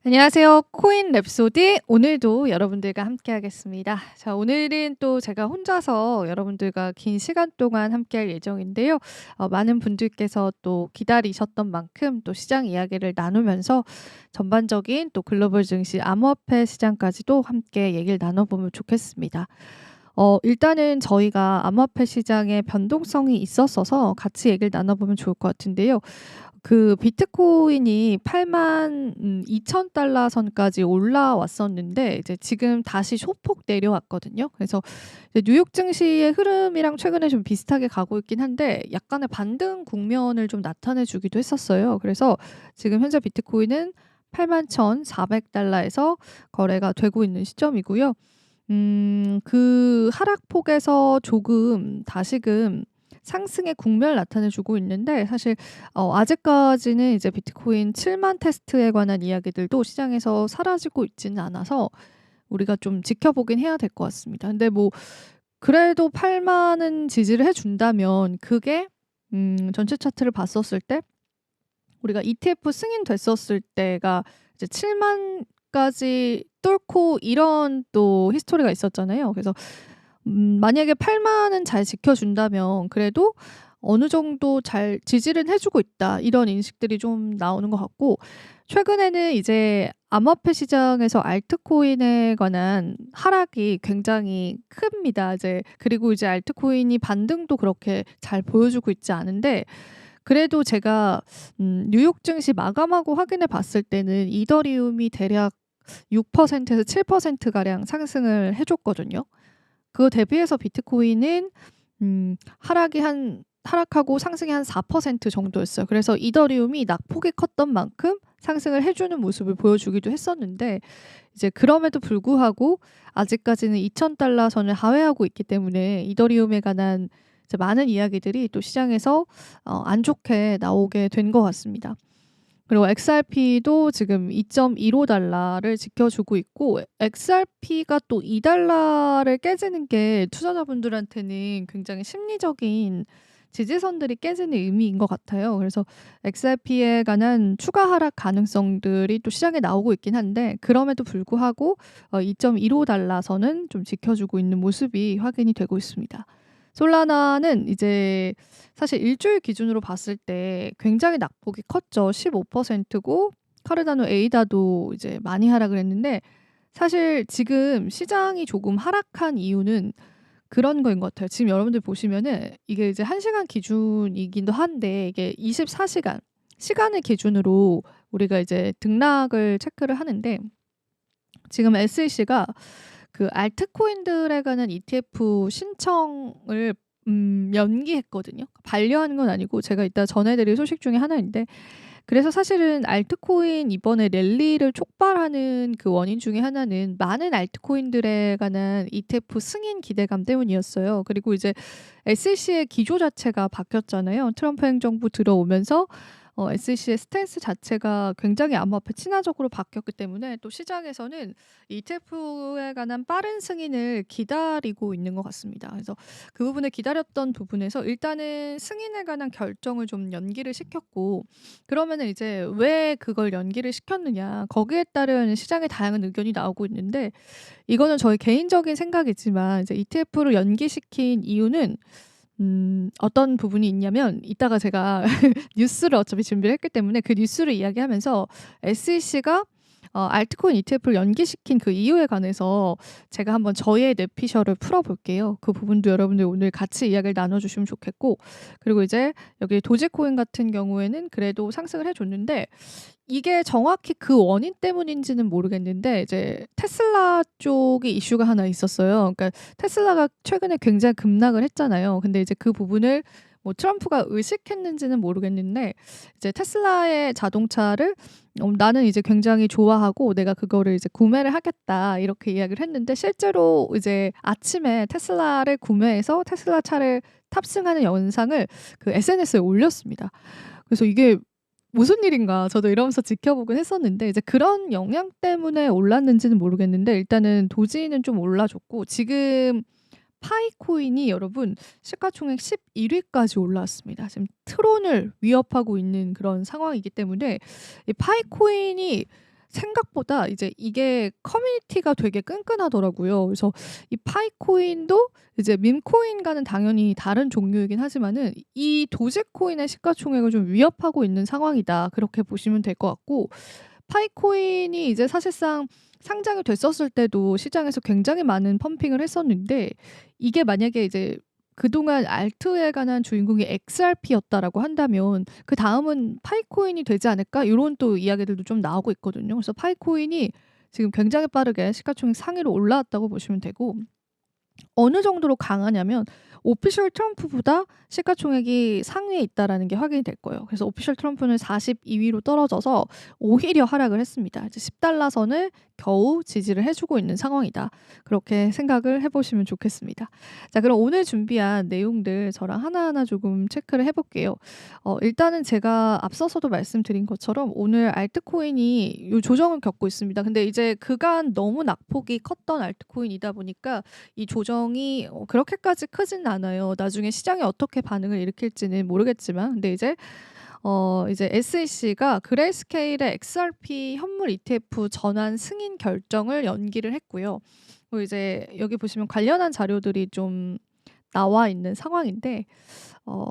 안녕하세요. 코인 랩소디 오늘도 여러분들과 함께 하겠습니다. 자, 오늘은 또 제가 혼자서 여러분들과 긴 시간 동안 함께 할 예정인데요. 많은 분들께서 또 기다리셨던 만큼 또 시장 이야기를 나누면서 전반적인 또 글로벌 증시 암호화폐 시장까지도 함께 얘기를 나눠보면 좋겠습니다. 일단은 저희가 암호화폐 시장의 변동성이 있었어서 같이 얘기를 나눠보면 좋을 것 같은데요. 그 비트코인이 82,000달러 선까지 올라왔었는데 이제 지금 다시 소폭 내려왔거든요. 그래서 이제 뉴욕 증시의 흐름이랑 최근에 좀 비슷하게 가고 있긴 한데 약간의 반등 국면을 좀 나타내 주기도 했었어요. 그래서 지금 현재 비트코인은 81,400달러에서 거래가 되고 있는 시점이고요. 그 하락폭에서 조금 다시금 상승의 국면을 나타내 주고 있는데 사실 아직까지는 이제 비트코인 7만 테스트에 관한 이야기들도 시장에서 사라지고 있지는 않아서 우리가 좀 지켜보긴 해야 될 것 같습니다. 근데 뭐 그래도 8만은 지지를 해 준다면 그게 전체 차트를 봤었을 때 우리가 ETF 승인됐었을 때가 이제 7만까지 뚫고 이런 또 히스토리가 있었잖아요. 그래서 만약에 8만은 잘 지켜준다면 그래도 어느 정도 잘 지지는 해주고 있다. 이런 인식들이 좀 나오는 것 같고 최근에는 이제 암호화폐 시장에서 알트코인에 관한 하락이 굉장히 큽니다. 이제 그리고 이제 알트코인이 반등도 그렇게 잘 보여주고 있지 않은데 그래도 제가 뉴욕 증시 마감하고 확인해 봤을 때는 이더리움이 대략 6%에서 7% 가량 상승을 해 줬거든요. 그거 대비해서 비트코인은 하락하고 상승이 한 4% 정도였어요. 그래서 이더리움이 낙폭이 컸던 만큼 상승을 해 주는 모습을 보여주기도 했었는데 이제 그럼에도 불구하고 아직까지는 2,000달러 선을 하회하고 있기 때문에 이더리움에 관한 이제 많은 이야기들이 또 시장에서 안 좋게 나오게 된 것 같습니다. 그리고 XRP도 지금 2.15달러를 지켜주고 있고 XRP가 또 2달러를 깨지는 게 투자자분들한테는 굉장히 심리적인 지지선들이 깨지는 의미인 것 같아요. 그래서 XRP에 관한 추가 하락 가능성들이 또 시장에 나오고 있긴 한데 그럼에도 불구하고 2.15달러 선은 좀 지켜주고 있는 모습이 확인이 되고 있습니다. 솔라나는 이제 사실 일주일 기준으로 봤을 때 굉장히 낙폭이 컸죠. 15%고 카르다노 에이다도 이제 많이 하락을 했는데 사실 지금 시장이 조금 하락한 이유는 그런 거인 것 같아요. 지금 여러분들 보시면은 이게 이제 1시간 기준이기도 한데 이게 24시간 시간을 기준으로 우리가 이제 등락을 체크를 하는데 지금 SEC가 그 알트코인들에 관한 ETF 신청을 연기했거든요. 반려하는 건 아니고 제가 이따 전해드릴 소식 중에 하나인데 그래서 사실은 알트코인 이번에 랠리를 촉발하는 그 원인 중에 하나는 많은 알트코인들에 관한 ETF 승인 기대감 때문이었어요. 그리고 이제 SEC의 기조 자체가 바뀌었잖아요. 트럼프 행정부 들어오면서 SEC의 스탠스 자체가 굉장히 암호화폐 친화적으로 바뀌었기 때문에 또 시장에서는 ETF에 관한 빠른 승인을 기다리고 있는 것 같습니다. 그래서 그 부분을 기다렸던 부분에서 일단은 승인에 관한 결정을 좀 연기를 시켰고 그러면은 이제 왜 그걸 연기를 시켰느냐 거기에 따른 시장의 다양한 의견이 나오고 있는데 이거는 저의 개인적인 생각이지만 이제 ETF를 연기시킨 이유는 어떤 부분이 있냐면 이따가 제가 뉴스를 어차피 준비를 했기 때문에 그 뉴스를 이야기하면서 SEC가 알트코인 ETF를 연기시킨 그 이유에 관해서 제가 한번 저의 뇌피셜을 풀어볼게요. 그 부분도 여러분들 오늘 같이 이야기를 나눠주시면 좋겠고 그리고 이제 여기 도지코인 같은 경우에는 그래도 상승을 해줬는데 이게 정확히 그 원인 때문인지는 모르겠는데 이제 테슬라 쪽이 이슈가 하나 있었어요. 그러니까 테슬라가 최근에 굉장히 급락을 했잖아요. 근데 이제 그 부분을 뭐 트럼프가 의식했는지는 모르겠는데 이제 테슬라의 자동차를 나는 이제 굉장히 좋아하고 내가 그거를 이제 구매를 하겠다 이렇게 이야기를 했는데 실제로 이제 아침에 테슬라를 구매해서 테슬라 차를 탑승하는 영상을 그 SNS에 올렸습니다. 그래서 이게 무슨 일인가 저도 이러면서 지켜보긴 했었는데 이제 그런 영향 때문에 올랐는지는 모르겠는데 일단은 도지는 좀 올라줬고 지금 파이코인이 여러분 시가총액 11위까지 올라왔습니다. 지금 트론을 위협하고 있는 그런 상황이기 때문에 이 파이코인이 생각보다 이제 이게 커뮤니티가 되게 끈끈하더라고요. 그래서 이 파이코인도 이제 밈코인과는 당연히 다른 종류이긴 하지만은 이 도지코인의 시가총액을 좀 위협하고 있는 상황이다. 그렇게 보시면 될 것 같고, 파이코인이 이제 사실상 상장이 됐었을 때도 시장에서 굉장히 많은 펌핑을 했었는데, 이게 만약에 이제 그동안 알트에 관한 주인공이 XRP였다라고 한다면 그다음은 파이코인이 되지 않을까? 요런 또 이야기들도 좀 나오고 있거든요. 그래서 파이코인이 지금 굉장히 빠르게 시가총액 상위로 올라왔다고 보시면 되고, 어느 정도로 강하냐면 오피셜 트럼프보다 시가총액이 상위에 있다라는 게 확인이 될 거예요. 그래서 오피셜 트럼프는 42위로 떨어져서 오히려 하락을 했습니다. 이제 10달러 선을 겨우 지지를 해주고 있는 상황이다. 그렇게 생각을 해보시면 좋겠습니다. 자, 그럼 오늘 준비한 내용들 저랑 하나하나 조금 체크를 해볼게요. 일단은 제가 앞서서도 말씀드린 것처럼 오늘 알트코인이 이 조정을 겪고 있습니다. 근데 이제 그간 너무 낙폭이 컸던 알트코인이다 보니까 이 조정이 그렇게까지 크진 않아요. 나중에 시장이 어떻게 반응을 일으킬지는 모르겠지만, 근데 이제 SEC가 그레이스케일의 XRP 현물 ETF 전환 승인 결정을 연기를 했고요. 그리고 이제 여기 보시면 관련한 자료들이 좀 나와 있는 상황인데,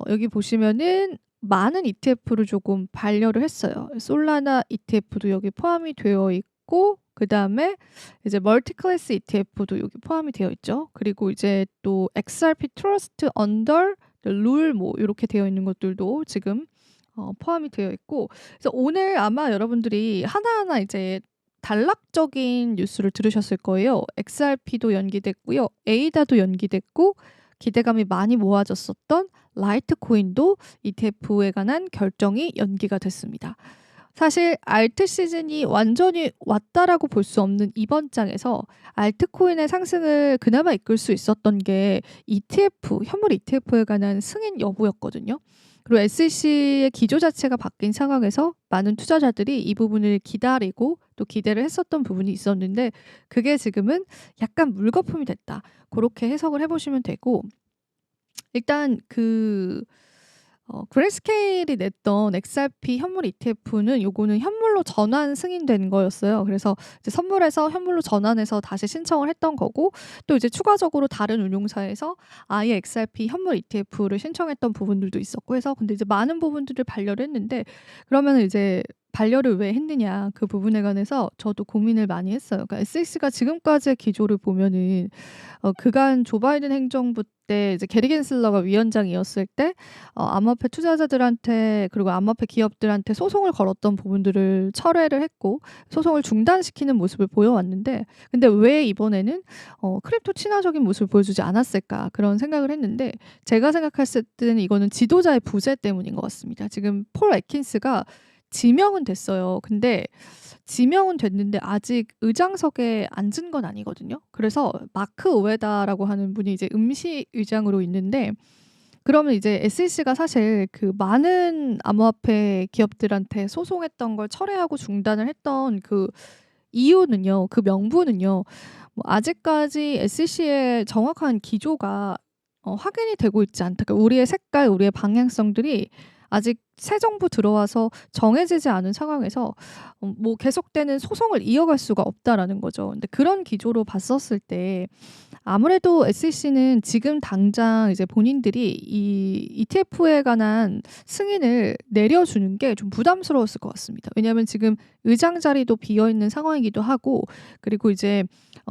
여기 보시면은 많은 ETF를 조금 반려를 했어요. 솔라나 ETF도 여기 포함이 되어 있고, 그 다음에 이제 멀티 클래스 ETF도 여기 포함이 되어 있죠. 그리고 이제 또 XRP 트러스트 언더 룰 뭐 이렇게 되어 있는 것들도 지금 포함이 되어 있고, 그래서 오늘 아마 여러분들이 하나하나 이제 단락적인 뉴스를 들으셨을 거예요. XRP도 연기됐고요. 에이다도 연기됐고, 기대감이 많이 모아졌었던 라이트코인도 ETF에 관한 결정이 연기가 됐습니다. 사실 알트 시즌이 완전히 왔다라고 볼 수 없는 이번 장에서 알트코인의 상승을 그나마 이끌 수 있었던 게 ETF, 현물 ETF에 관한 승인 여부였거든요. 그리고 SEC의 기조 자체가 바뀐 상황에서 많은 투자자들이 이 부분을 기다리고 또 기대를 했었던 부분이 있었는데, 그게 지금은 약간 물거품이 됐다. 그렇게 해석을 해보시면 되고, 일단 그레이스케일이 냈던 XRP 현물 ETF는 요거는 현물로 전환 승인된 거였어요. 그래서 이제 선물에서 현물로 전환해서 다시 신청을 했던 거고, 또 이제 추가적으로 다른 운용사에서 아예 XRP 현물 ETF를 신청했던 부분들도 있었고 해서, 근데 이제 많은 부분들을 반려를 했는데, 그러면 이제 반려를 왜 했느냐, 그 부분에 관해서 저도 고민을 많이 했어요. 그러니까 SEC가 지금까지의 기조를 보면은 그간 조 바이든 행정부 때 이제 게리 겐슬러가 위원장이었을 때 암호화폐 투자자들한테 그리고 암호화폐 기업들한테 소송을 걸었던 부분들을 철회를 했고 소송을 중단시키는 모습을 보여왔는데, 근데 왜 이번에는 크립토 친화적인 모습을 보여주지 않았을까, 그런 생각을 했는데, 제가 생각했을 때는 이거는 지도자의 부재 때문인 것 같습니다. 지금 폴 애킨스가 지명은 됐어요. 근데 지명은 됐는데 아직 의장석에 앉은 건 아니거든요. 그래서 마크 오에다라고 하는 분이 이제 임시 의장으로 있는데, 그러면 이제 SEC가 사실 그 많은 암호화폐 기업들한테 소송했던 걸 철회하고 중단을 했던 그 이유는요, 그 명분은요, 뭐 아직까지 SEC의 정확한 기조가 확인이 되고 있지 않다. 그러니까 우리의 색깔, 우리의 방향성들이 아직 새 정부 들어와서 정해지지 않은 상황에서 뭐 계속되는 소송을 이어갈 수가 없다라는 거죠. 근데 그런 기조로 봤었을 때 아무래도 SEC는 지금 당장 이제 본인들이 이 ETF에 관한 승인을 내려주는 게 좀 부담스러웠을 것 같습니다. 왜냐하면 지금 의장 자리도 비어 있는 상황이기도 하고, 그리고 이제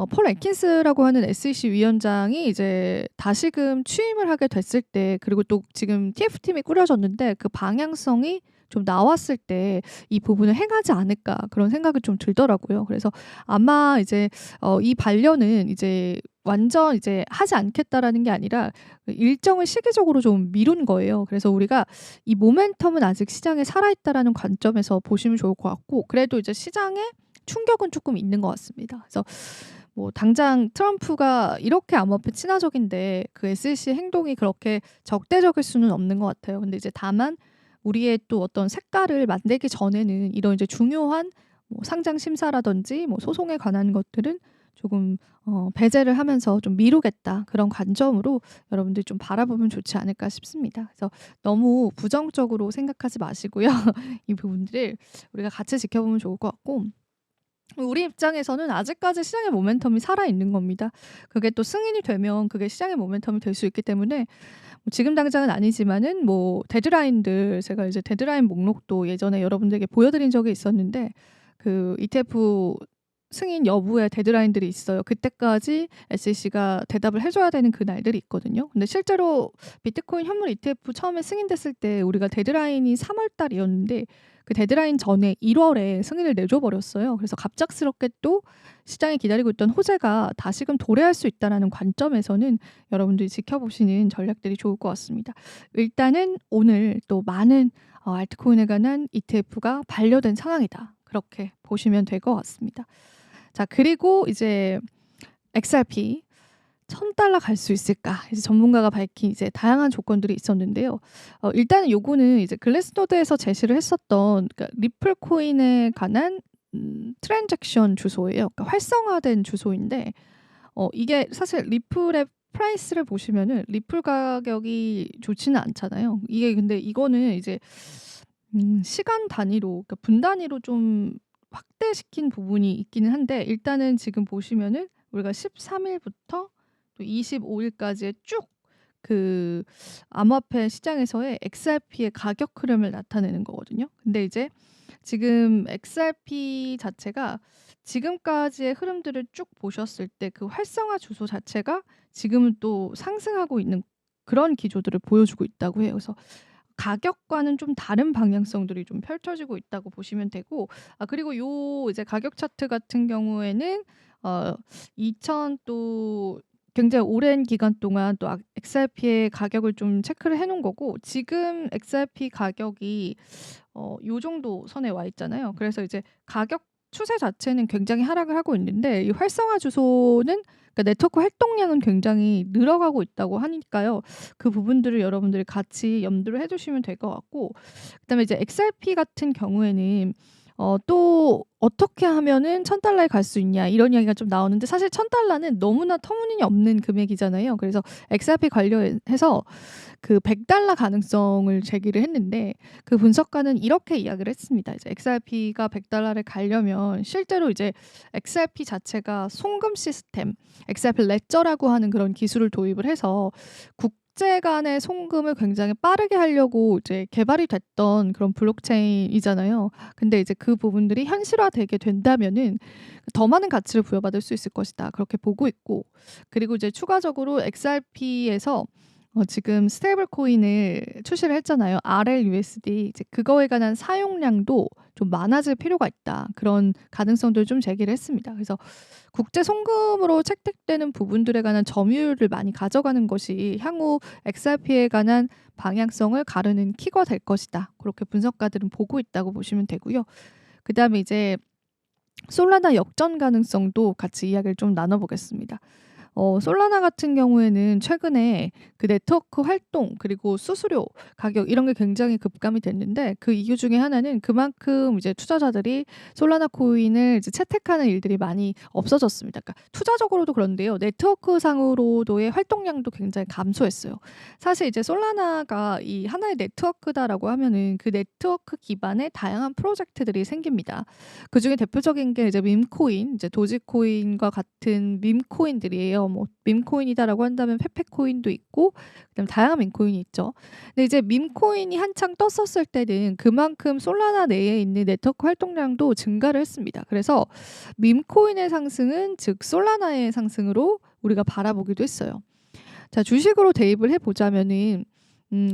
폴 애킨스라고 하는 SEC 위원장이 이제 다시금 취임을 하게 됐을 때, 그리고 또 지금 TF팀이 꾸려졌는데 그 방향성이 좀 나왔을 때 이 부분을 행하지 않을까, 그런 생각이 좀 들더라고요. 그래서 아마 이제 이 반려는 이제 완전 이제 하지 않겠다라는 게 아니라 일정을 시기적으로 좀 미룬 거예요. 그래서 우리가 이 모멘텀은 아직 시장에 살아있다라는 관점에서 보시면 좋을 것 같고, 그래도 이제 시장에 충격은 조금 있는 것 같습니다. 그래서 뭐 당장 트럼프가 이렇게 암호화폐 친화적인데 그 SEC 행동이 그렇게 적대적일 수는 없는 것 같아요. 근데 이제 다만 우리의 또 어떤 색깔을 만들기 전에는 이런 이제 중요한 뭐 상장 심사라든지 뭐 소송에 관한 것들은 조금 배제를 하면서 좀 미루겠다, 그런 관점으로 여러분들이 좀 바라보면 좋지 않을까 싶습니다. 그래서 너무 부정적으로 생각하지 마시고요. 이 부분들을 우리가 같이 지켜보면 좋을 것 같고, 우리 입장에서는 아직까지 시장의 모멘텀이 살아있는 겁니다. 그게 또 승인이 되면 그게 시장의 모멘텀이 될 수 있기 때문에 뭐 지금 당장은 아니지만은 뭐 데드라인들, 제가 이제 데드라인 목록도 예전에 여러분들에게 보여드린 적이 있었는데 그 ETF 승인 여부의 데드라인들이 있어요. 그때까지 SEC가 대답을 해 줘야 되는 그 날들이 있거든요. 근데 실제로 비트코인 현물 ETF 처음에 승인됐을 때 우리가 데드라인이 3월 달이었는데 그 데드라인 전에 1월에 승인을 내줘 버렸어요. 그래서 갑작스럽게 또 시장이 기다리고 있던 호재가 다시금 도래할 수 있다라는 관점에서는 여러분들이 지켜보시는 전략들이 좋을 것 같습니다. 일단은 오늘 또 많은 알트코인에 관한 ETF가 반려된 상황이다. 그렇게 보시면 될 것 같습니다. 자, 그리고 이제 XRP 1,000달러 갈 수 있을까? 이제 전문가가 밝힌 이제 다양한 조건들이 있었는데요. 일단은 요거는 이제 글래스노드에서 제시를 했었던, 그러니까 리플 코인에 관한 트랜잭션 주소예요. 그러니까 활성화된 주소인데 이게 사실 리플의 프라이스를 보시면은 리플 가격이 좋지는 않잖아요. 이게 근데 이거는 이제 시간 단위로, 그러니까 분 단위로 좀 확대시킨 부분이 있기는 한데, 일단은 지금 보시면은 우리가 13 일부터 또 25 일까지의 쭉 그 암호화폐 시장에서의 XRP의 가격 흐름을 나타내는 거거든요. 근데 이제 지금 XRP 자체가 지금까지의 흐름들을 쭉 보셨을 때 그 활성화 주소 자체가 지금은 또 상승하고 있는 그런 기조들을 보여주고 있다고 해요. 그래서 가격과는 좀 다른 방향성들이 좀 펼쳐지고 있다고 보시면 되고, 그리고 요 이제 가격 차트 같은 경우에는 2000 또 굉장히 오랜 기간 동안 또 XRP의 가격을 좀 체크를 해 놓은 거고, 지금 XRP 가격이 요 정도 선에 와 있잖아요. 그래서 이제 가격 추세 자체는 굉장히 하락을 하고 있는데, 이 활성화 주소는, 그러니까 네트워크 활동량은 굉장히 늘어가고 있다고 하니까요. 그 부분들을 여러분들이 같이 염두를 해 두시면 될 것 같고, 그다음에 이제 XRP 같은 경우에는 또 어떻게 하면은 1,000달러에 갈 수 있냐 이런 이야기가 좀 나오는데, 사실 1,000달러는 너무나 터무니없는 금액이잖아요. 그래서 XRP 관련해서 그 100달러 가능성을 제기를 했는데, 그 분석가는 이렇게 이야기를 했습니다. 이제 XRP가 100달러를 가려면 실제로 이제 XRP 자체가 송금 시스템, XRP 레저라고 하는 그런 기술을 도입을 해서 국제 간의 송금을 굉장히 빠르게 하려고 이제 개발이 됐던 그런 블록체인이잖아요. 근데 이제 그 부분들이 현실화되게 된다면은 더 많은 가치를 부여받을 수 있을 것이다. 그렇게 보고 있고, 그리고 이제 추가적으로 XRP에서 지금 스테이블 코인을 출시를 했잖아요. RLUSD. 이제 그거에 관한 사용량도 좀 많아질 필요가 있다. 그런 가능성들을 좀 제기를 했습니다. 그래서 국제 송금으로 채택되는 부분들에 관한 점유율을 많이 가져가는 것이 향후 XRP에 관한 방향성을 가르는 키가 될 것이다. 그렇게 분석가들은 보고 있다고 보시면 되고요. 그다음에 이제 솔라나 역전 가능성도 같이 이야기를 좀 나눠보겠습니다. 솔라나 같은 경우에는 최근에 그 네트워크 활동 그리고 수수료 가격 이런 게 굉장히 급감이 됐는데, 그 이유 중에 하나는 그만큼 이제 투자자들이 솔라나 코인을 이제 채택하는 일들이 많이 없어졌습니다. 그러니까 투자적으로도 그런데요. 네트워크 상으로도의 활동량도 굉장히 감소했어요. 사실 이제 솔라나가 이 하나의 네트워크다라고 하면은 그 네트워크 기반의 다양한 프로젝트들이 생깁니다. 그중에 대표적인 게 이제 밈코인, 이제 도지코인과 같은 밈코인들이에요. 뭐 밈코인이다라고 한다면 페페코인도 있고, 그다음에 다양한 밈코인이 있죠. 근데 이제 밈코인이 한창 떴었을 때는 그만큼 솔라나 내에 있는 네트워크 활동량도 증가를 했습니다. 그래서 밈코인의 상승은 즉 솔라나의 상승으로 우리가 바라보기도 했어요. 자, 주식으로 대입을 해보자면은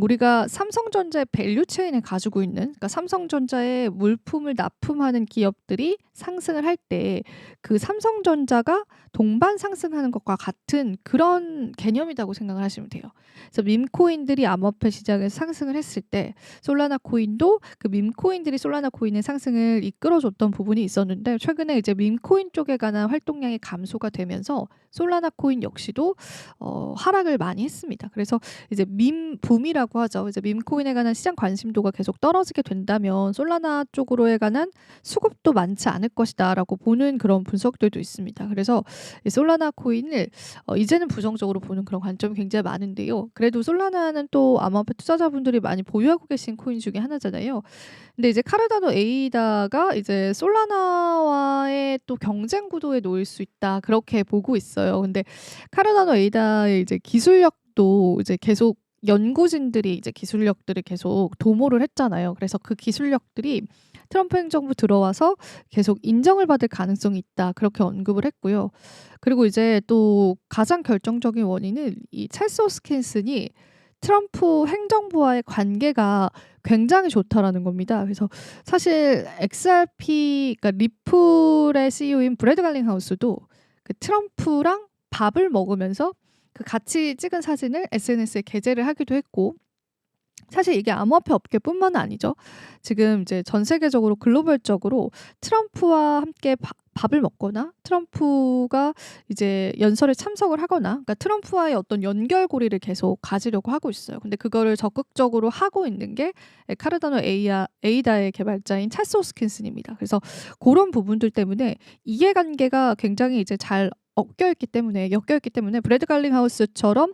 우리가 삼성전자의 밸류 체인을 가지고 있는, 그러니까 삼성전자의 물품을 납품하는 기업들이 상승을 할 때 그 삼성전자가 동반 상승하는 것과 같은 그런 개념이라고 생각을 하시면 돼요. 그래서 밈코인들이 암호화폐 시장에서 상승을 했을 때 솔라나 코인도 그 밈코인들이 솔라나 코인의 상승을 이끌어줬던 부분이 있었는데, 최근에 이제 밈코인 쪽에 관한 활동량이 감소가 되면서 솔라나 코인 역시도 하락을 많이 했습니다. 그래서 이제 밈 붐이 밈이라고 하죠. 이제 밈코인에 관한 시장 관심도가 계속 떨어지게 된다면 솔라나 쪽으로에 관한 수급도 많지 않을 것이다라고 보는 그런 분석들도 있습니다. 그래서 이 솔라나 코인을 이제는 부정적으로 보는 그런 관점이 굉장히 많은데요. 그래도 솔라나는 또 암호화폐 투자자분들이 많이 보유하고 계신 코인 중에 하나잖아요. 근데 이제 카르다노 에이다가 이제 솔라나와의 또 경쟁 구도에 놓일 수 있다 그렇게 보고 있어요. 근데 카르다노 에이다의 이제 기술력도 이제 계속 연구진들이 이제 기술력들을 계속 도모를 했잖아요. 그래서 그 기술력들이 트럼프 행정부 들어와서 계속 인정을 받을 가능성이 있다 그렇게 언급을 했고요. 그리고 이제 또 가장 결정적인 원인은 이 찰스 호스킨슨이 트럼프 행정부와의 관계가 굉장히 좋다라는 겁니다. 그래서 사실 XRP 그러니까 리플의 CEO인 브래드 갈링하우스도 그 트럼프랑 밥을 먹으면서 그 같이 찍은 사진을 SNS에 게재를 하기도 했고 사실 이게 암호화폐 업계뿐만은 아니죠. 지금 이제 전 세계적으로 글로벌적으로 트럼프와 함께 밥을 먹거나 트럼프가 이제 연설에 참석을 하거나 그러니까 트럼프와의 어떤 연결고리를 계속 가지려고 하고 있어요. 근데 그거를 적극적으로 하고 있는 게 카르다노 에이다의 개발자인 찰스 호스킨슨입니다. 그래서 그런 부분들 때문에 이해관계가 굉장히 이제 잘 엮여있기 때문에 브래드 갈링하우스처럼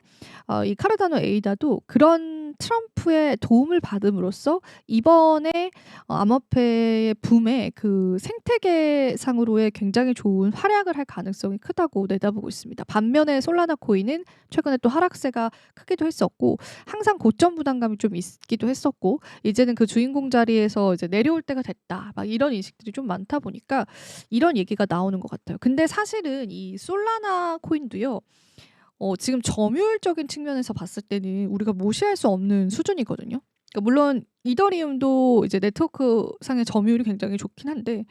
이 카르다노 에이다도 그런 트럼프의 도움을 받음으로써 이번에 암호화폐의 붐의 그 생태계상으로의 굉장히 좋은 활약을 할 가능성이 크다고 내다보고 있습니다. 반면에 솔라나 코인은 최근에 또 하락세가 크기도 했었고 항상 고점 부담감이 좀 있기도 했었고 이제는 그 주인공 자리에서 이제 내려올 때가 됐다. 막 이런 인식들이 좀 많다 보니까 이런 얘기가 나오는 것 같아요. 근데 사실은 이 솔라나 코인도요. 지금 점유율적인 측면에서 봤을 때는 우리가 무시할 수 없는 수준이거든요. 그러니까 물론 이더리움도 이제 네트워크 상의 점유율이 굉장히 좋긴 한데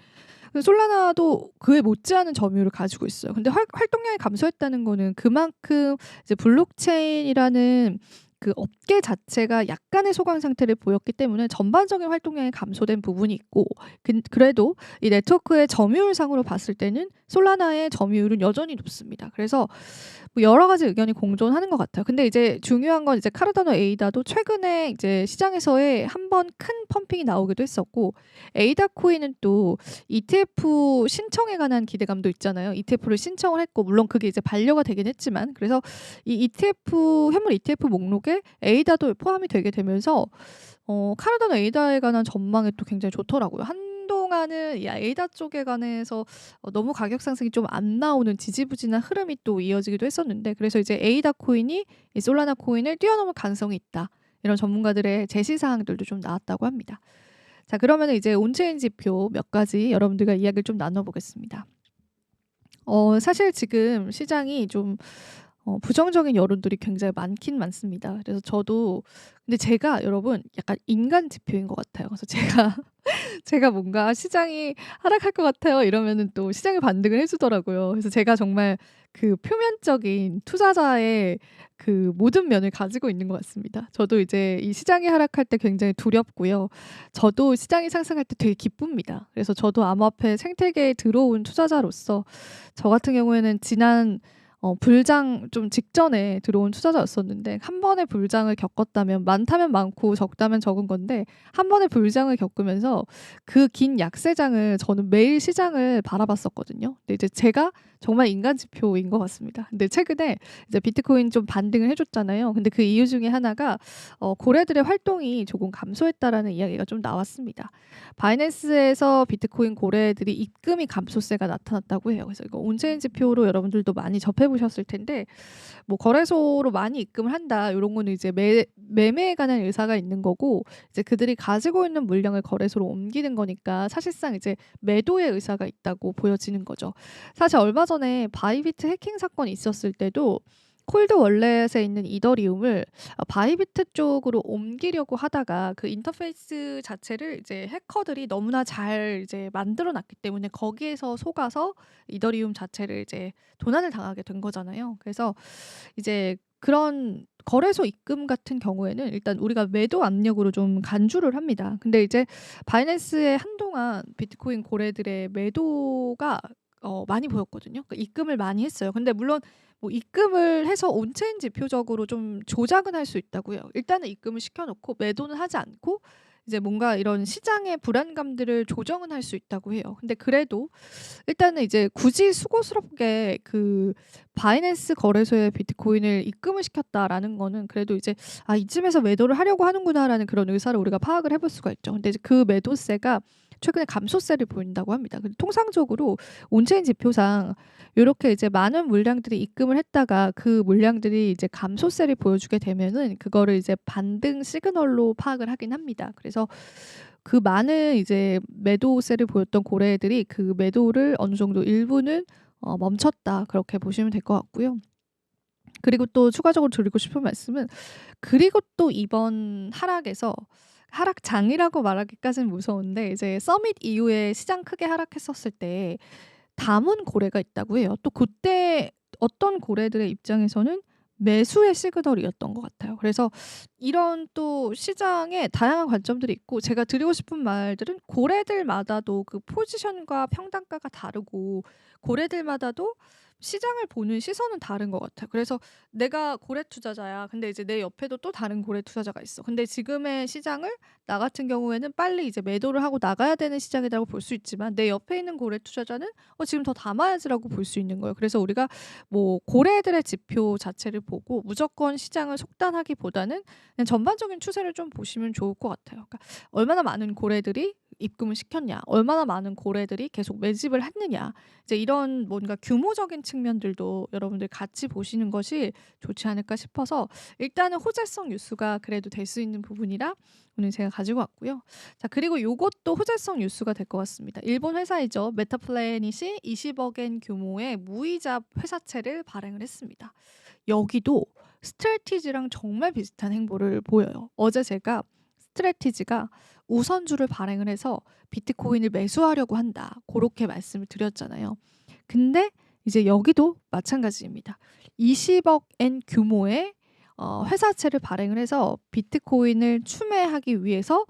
솔라나도 그에 못지않은 점유율을 가지고 있어요. 근데 활동량이 감소했다는 거는 그만큼 이제 블록체인이라는 그 업계 자체가 약간의 소강 상태를 보였기 때문에 전반적인 활동량이 감소된 부분이 있고 그래도 이 네트워크의 점유율상으로 봤을 때는 솔라나의 점유율은 여전히 높습니다. 그래서 뭐 여러 가지 의견이 공존하는 것 같아요. 근데 이제 중요한 건 이제 카르다노 에이다도 최근에 이제 시장에서의 한 번 큰 펌핑이 나오기도 했었고 에이다 코인은 또 ETF 신청에 관한 기대감도 있잖아요. ETF를 신청을 했고 물론 그게 이제 반려가 되긴 했지만 그래서 이 ETF 현물 ETF 목록에 에이다도 포함이 되게 되면서 카르다노 에이다에 관한 전망이 또 굉장히 좋더라고요. 한동안은 이 에이다 쪽에 관해서 너무 가격 상승이 좀 안 나오는 지지부진한 흐름이 또 이어지기도 했었는데 그래서 이제 에이다 코인이 이 솔라나 코인을 뛰어넘을 가능성이 있다. 이런 전문가들의 제시 사항들도 좀 나왔다고 합니다. 자, 그러면 이제 온체인 지표 몇 가지 여러분들과 이야기를 좀 나눠보겠습니다. 사실 지금 시장이 좀 부정적인 여론들이 굉장히 많긴 많습니다. 그래서 저도 근데 제가 여러분 약간 인간 지표인 것 같아요. 그래서 제가 뭔가 시장이 하락할 것 같아요 이러면은 또 시장이 반등을 해주더라고요. 그래서 제가 정말 그 표면적인 투자자의 그 모든 면을 가지고 있는 것 같습니다. 저도 이제 이 시장이 하락할 때 굉장히 두렵고요. 저도 시장이 상승할 때 되게 기쁩니다. 그래서 저도 암호화폐 생태계에 들어온 투자자로서 저 같은 경우에는 지난 불장 좀 직전에 들어온 투자자였었는데 한 번의 불장을 겪었다면 많다면 많고 적다면 적은 건데 한 번의 불장을 겪으면서 그 긴 약세장을 저는 매일 시장을 바라봤었거든요. 근데 이제 제가 정말 인간 지표인 것 같습니다. 근데 최근에 이제 비트코인 좀 반등을 해줬잖아요. 근데 그 이유 중에 하나가 고래들의 활동이 조금 감소했다라는 이야기가 좀 나왔습니다. 바이낸스에서 비트코인 고래들이 입금이 감소세가 나타났다고 해요. 그래서 이거 온체인 지표로 여러분들도 많이 접해보셨을 텐데 뭐 거래소로 많이 입금을 한다 이런 거는 이제 매매에 관한 의사가 있는 거고 이제 그들이 가지고 있는 물량을 거래소로 옮기는 거니까 사실상 이제 매도의 의사가 있다고 보여지는 거죠. 사실 얼마 전에 바이비트 해킹 사건이 있었을 때도 콜드 월렛에 있는 이더리움을 바이비트 쪽으로 옮기려고 하다가 그 인터페이스 자체를 이제 해커들이 너무나 잘 이제 만들어 놨기 때문에 거기에서 속아서 이더리움 자체를 이제 도난을 당하게 된 거잖아요. 그래서 이제 그런 거래소 입금 같은 경우에는 일단 우리가 매도 압력으로 좀 간주를 합니다. 근데 이제 바이낸스에 한동안 비트코인 고래들의 매도가 많이 보였거든요. 그러니까 입금을 많이 했어요. 근데 물론 뭐 입금을 해서 온체인 지표적으로 좀 조작은 할 수 있다고 해요. 일단은 입금을 시켜 놓고 매도는 하지 않고 이제 뭔가 이런 시장의 불안감들을 조정은 할 수 있다고 해요. 근데 그래도 일단은 이제 굳이 수고스럽게 그 바이낸스 거래소에 비트코인을 입금을 시켰다라는 거는 그래도 이제 '아 이쯤에서 매도를 하려고 하는구나.'라는 그런 의사를 우리가 파악을 해 볼 수가 있죠. 근데 이제 그 매도세가 최근에 감소세를 보인다고 합니다. 근데 통상적으로 온체인 지표상 요렇게 이제 많은 물량들이 입금을 했다가 그 물량들이 이제 감소세를 보여주게 되면은 그거를 이제 반등 시그널로 파악을 하긴 합니다. 그래서 그 많은 이제 매도세를 보였던 고래들이 그 매도를 어느 정도 일부는 멈췄다. 그렇게 보시면 될 것 같고요. 그리고 또 추가적으로 드리고 싶은 말씀은 그리고 또 이번 하락에서 하락장이라고 말하기까지는 무서운데 이제 서밋 이후에 시장 크게 하락했었을 때 담은 고래가 있다고 해요. 또 그때 어떤 고래들의 입장에서는 매수의 시그널이었던 것 같아요. 그래서 이런 또 시장에 다양한 관점들이 있고 제가 드리고 싶은 말들은 고래들마다도 그 포지션과 평단가가 다르고 고래들마다도 시장을 보는 시선은 다른 것 같아요. 그래서 내가 고래 투자자야. 근데 이제 내 옆에도 또 다른 고래 투자자가 있어. 근데 지금의 시장을 나 같은 경우에는 빨리 이제 매도를 하고 나가야 되는 시장이라고 볼 수 있지만 내 옆에 있는 고래 투자자는 지금 더 담아야지라고 볼 수 있는 거예요. 그래서 우리가 뭐 고래들의 지표 자체를 보고 무조건 시장을 속단하기보다는 그냥 전반적인 추세를 좀 보시면 좋을 것 같아요. 그러니까 얼마나 많은 고래들이 입금을 시켰냐, 얼마나 많은 고래들이 계속 매집을 했느냐, 이제 이런 뭔가 규모적인 측면들도 여러분들 같이 보시는 것이 좋지 않을까 싶어서 일단은 호재성 뉴스가 그래도 될 수 있는 부분이라 오늘 제가 가지고 왔고요. 자, 그리고 요것도 호재성 뉴스가 될 것 같습니다. 일본 회사이죠. 메타플래닛이 20억엔 규모의 무이자 회사채를 발행을 했습니다. 여기도 스트래티지랑 정말 비슷한 행보를 보여요. 어제 제가 스트래티지가 우선주를 발행을 해서 비트코인을 매수하려고 한다. 그렇게 말씀을 드렸잖아요. 근데 이제 여기도 마찬가지입니다. 20억엔 규모의 회사채를 발행을 해서 비트코인을 추매하기 위해서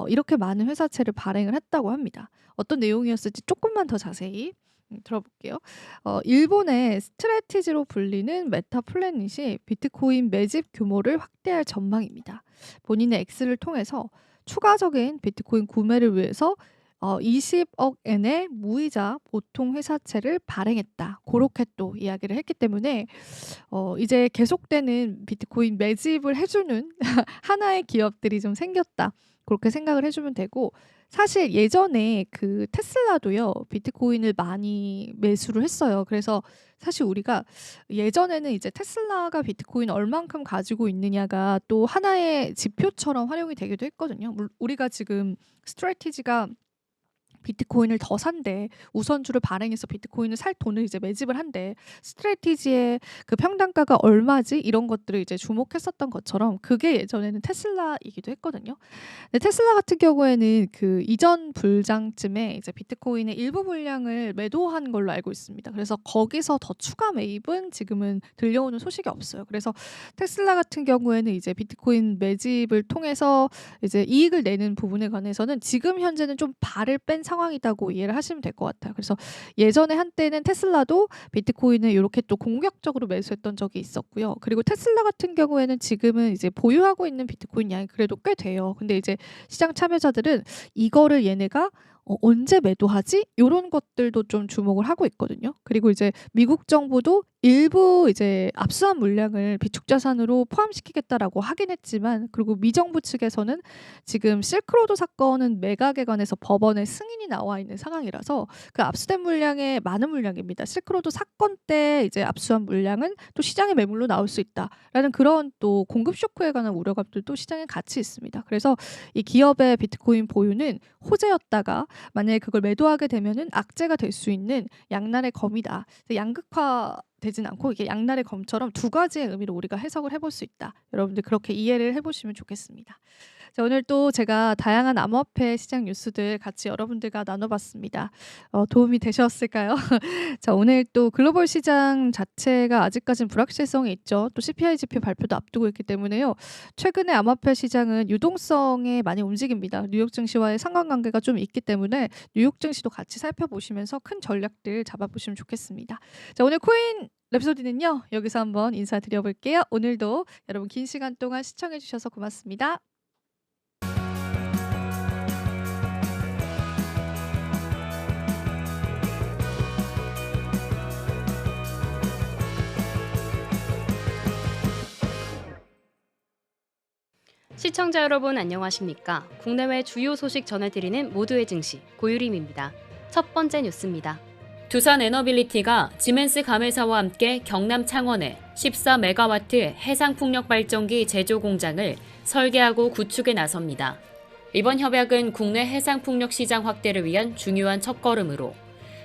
이렇게 많은 회사채를 발행을 했다고 합니다. 어떤 내용이었을지 조금만 더 자세히 들어볼게요. 일본의 스트래티지로 불리는 메타플래닛이 비트코인 매집 규모를 확대할 전망입니다. 본인의 X를 통해서 추가적인 비트코인 구매를 위해서 20억 엔의 무이자 보통 회사채를 발행했다. 그렇게 또 이야기를 했기 때문에 이제 계속되는 비트코인 매집을 해주는 하나의 기업들이 좀 생겼다. 그렇게 생각을 해주면 되고 사실 예전에 그 테슬라도요. 비트코인을 많이 매수를 했어요. 그래서 사실 우리가 예전에는 이제 테슬라가 비트코인 얼만큼 가지고 있느냐가 또 하나의 지표처럼 활용이 되기도 했거든요. 우리가 지금 스트래티지가 비트코인을 더 산대. 우선주를 발행해서 비트코인을 살 돈을 이제 매집을 한대. 스트래티지의 그 평단가가 얼마지? 이런 것들을 이제 주목했었던 것처럼 그게 예전에는 테슬라이기도 했거든요. 근데 테슬라 같은 경우에는 그 이전 불장쯤에 이제 비트코인의 일부 물량을 매도한 걸로 알고 있습니다. 그래서 거기서 더 추가 매입은 지금은 들려오는 소식이 없어요. 그래서 테슬라 같은 경우에는 이제 비트코인 매집을 통해서 이제 이익을 내는 부분에 관해서는 지금 현재는 좀 발을 뺀 상황이라고 이해를 하시면 될 것 같아요. 그래서 예전에 한때는 테슬라도 비트코인을 이렇게 또 공격적으로 매수했던 적이 있었고요. 그리고 테슬라 같은 경우에는 지금은 이제 보유하고 있는 비트코인 양이 그래도 꽤 돼요. 근데 이제 시장 참여자들은 이거를 얘네가 언제 매도하지? 요런 것들도 좀 주목을 하고 있거든요. 그리고 이제 미국 정부도 일부 이제 압수한 물량을 비축자산으로 포함시키겠다라고 하긴 했지만 그리고 미정부 측에서는 지금 실크로드 사건은 매각에 관해서 법원에 승인이 나와 있는 상황이라서 그 압수된 물량의 많은 물량입니다. 실크로드 사건 때 이제 압수한 물량은 또 시장의 매물로 나올 수 있다라는 그런 또 공급 쇼크에 관한 우려감들도 시장에 같이 있습니다. 그래서 이 기업의 비트코인 보유는 호재였다가 만약에 그걸 매도하게 되면은 악재가 될 수 있는 양날의 검이다. 양극화 되진 않고 이게 양날의 검처럼 두 가지의 의미로 우리가 해석을 해볼 수 있다. 여러분들 그렇게 이해를 해보시면 좋겠습니다. 자, 오늘 또 제가 다양한 암호화폐 시장 뉴스들 같이 여러분들과 나눠봤습니다. 도움이 되셨을까요? 자, 오늘 또 글로벌 시장 자체가 아직까진 불확실성이 있죠. 또 CPI 지표 발표도 앞두고 있기 때문에요. 최근에 암호화폐 시장은 유동성에 많이 움직입니다. 뉴욕 증시와의 상관관계가 좀 있기 때문에 뉴욕 증시도 같이 살펴보시면서 큰 전략들 잡아보시면 좋겠습니다. 자, 오늘 코인 랩소디는요, 여기서 한번 인사드려볼게요. 오늘도 여러분 긴 시간 동안 시청해주셔서 고맙습니다. 시청자 여러분 안녕하십니까? 국내외 주요 소식 전해드리는 모두의 증시 고유림입니다. 첫 번째 뉴스입니다. 두산 에너빌리티가 지멘스 가매사와 함께 경남 창원에 14메가와트 해상풍력 발전기 제조 공장을 설계하고 구축에 나섭니다. 이번 협약은 국내 해상풍력 시장 확대를 위한 중요한 첫걸음으로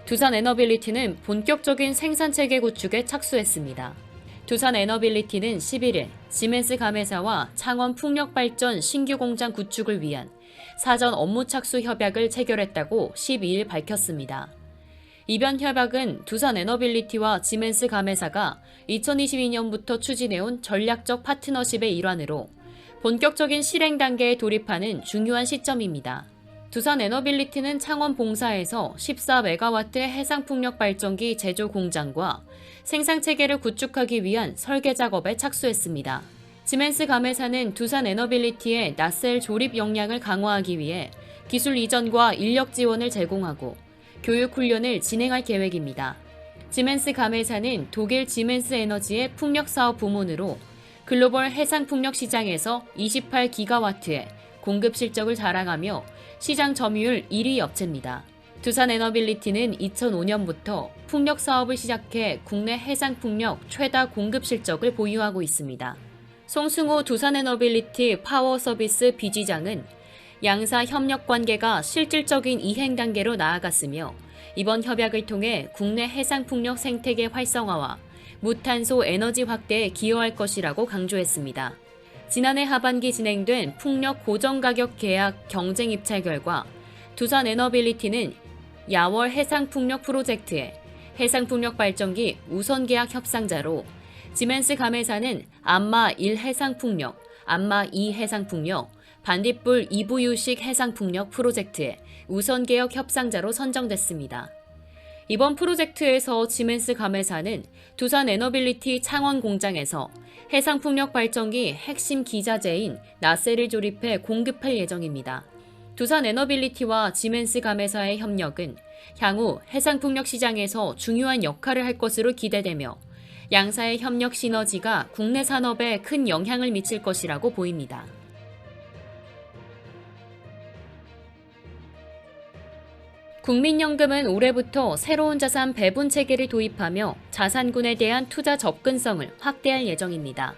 두산 에너빌리티는 본격적인 생산체계 구축에 착수했습니다. 두산 에너빌리티는 11일 지멘스 가매사와 창원 풍력발전 신규 공장 구축을 위한 사전 업무 착수 협약을 체결했다고 12일 밝혔습니다. 이번 협약은 두산 에너빌리티와 지멘스 가매사가 2022년부터 추진해온 전략적 파트너십의 일환으로 본격적인 실행 단계에 돌입하는 중요한 시점입니다. 두산 에너빌리티는 창원 봉사에서 14메가와트 해상풍력 발전기 제조 공장과 생산체계를 구축하기 위한 설계 작업에 착수했습니다. 지멘스 가매사는 두산 에너빌리티의 낫셀 조립 역량을 강화하기 위해 기술 이전과 인력 지원을 제공하고 교육 훈련을 진행할 계획입니다. 지멘스 가매사는 독일 지멘스 에너지의 풍력 사업 부문으로 글로벌 해상 풍력 시장에서 28기가와트의 공급 실적을 자랑하며 시장 점유율 1위 업체입니다. 두산 에너빌리티는 2005년부터 풍력 사업을 시작해 국내 해상 풍력 최다 공급 실적을 보유하고 있습니다. 송승호 두산 에너빌리티 파워 서비스 비지장은 양사 협력 관계가 실질적인 이행 단계로 나아갔으며 이번 협약을 통해 국내 해상 풍력 생태계 활성화와 무탄소 에너지 확대에 기여할 것이라고 강조했습니다. 지난해 하반기 진행된 풍력 고정가격 계약 경쟁 입찰 결과 두산 에너빌리티는 야월 해상풍력 프로젝트의 해상풍력 발전기 우선 계약 협상자로 지멘스 가매사는 안마 1 해상풍력, 안마 2 해상풍력, 반딧불 2부 유식 해상풍력 프로젝트의 우선 계약 협상자로 선정됐습니다. 이번 프로젝트에서 지멘스 가매사는 두산 에너빌리티 창원 공장에서 해상풍력 발전기 핵심 기자재인 나셀을 조립해 공급할 예정입니다. 두산 에너빌리티와 지멘스 가매사의 협력은 향후 해상풍력 시장에서 중요한 역할을 할 것으로 기대되며 양사의 협력 시너지가 국내 산업에 큰 영향을 미칠 것이라고 보입니다. 국민연금은 올해부터 새로운 자산 배분 체계를 도입하며 자산군에 대한 투자 접근성을 확대할 예정입니다.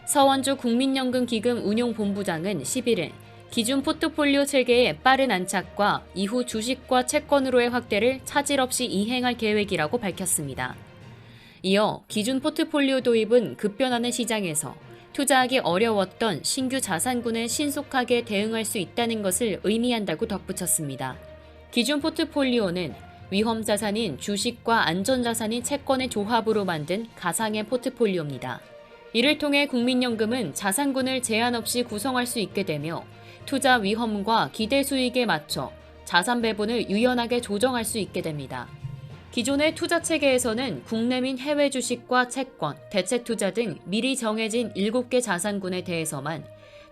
서원주 국민연금기금 운용본부장은 11일 기존 포트폴리오 체계의 빠른 안착과 이후 주식과 채권으로의 확대를 차질 없이 이행할 계획이라고 밝혔습니다. 이어 기존 포트폴리오 도입은 급변하는 시장에서 투자하기 어려웠던 신규 자산군에 신속하게 대응할 수 있다는 것을 의미한다고 덧붙였습니다. 기존 포트폴리오는 위험 자산인 주식과 안전 자산인 채권의 조합으로 만든 가상의 포트폴리오입니다. 이를 통해 국민연금은 자산군을 제한 없이 구성할 수 있게 되며 투자 위험과 기대 수익에 맞춰 자산 배분을 유연하게 조정할 수 있게 됩니다. 기존의 투자 체계에서는 국내 및 해외 주식과 채권, 대체 투자 등 미리 정해진 7개 자산군에 대해서만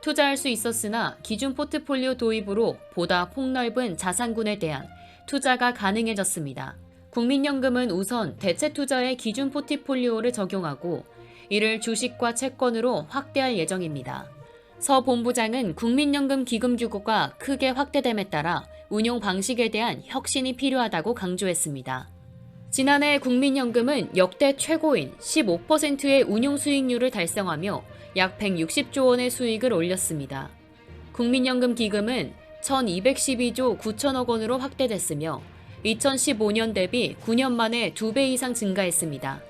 투자할 수 있었으나 기존 포트폴리오 도입으로 보다 폭넓은 자산군에 대한 투자가 가능해졌습니다. 국민연금은 우선 대체 투자의 기존 포트폴리오를 적용하고 이를 주식과 채권으로 확대할 예정입니다. 서 본부장은 국민연금 기금 규모가 크게 확대됨에 따라 운용 방식에 대한 혁신이 필요하다고 강조했습니다. 지난해 국민연금은 역대 최고인 15%의 운용 수익률을 달성하며 약 160조 원의 수익을 올렸습니다. 국민연금 기금은 1212조 9천억 원으로 확대됐으며 2015년 대비 9년 만에 2배 이상 증가했습니다.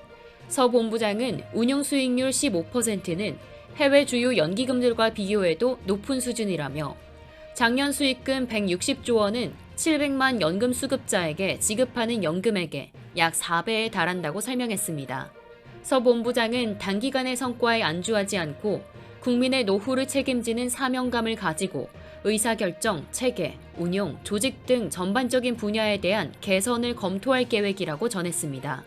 서 본부장은 운용 수익률 15%는 해외 주요 연기금들과 비교해도 높은 수준이라며 작년 수익금 160조 원은 700만 연금 수급자에게 지급하는 연금액의 약 4배에 달한다고 설명했습니다. 서 본부장은 단기간의 성과에 안주하지 않고 국민의 노후를 책임지는 사명감을 가지고 의사결정, 체계, 운용, 조직 등 전반적인 분야에 대한 개선을 검토할 계획이라고 전했습니다.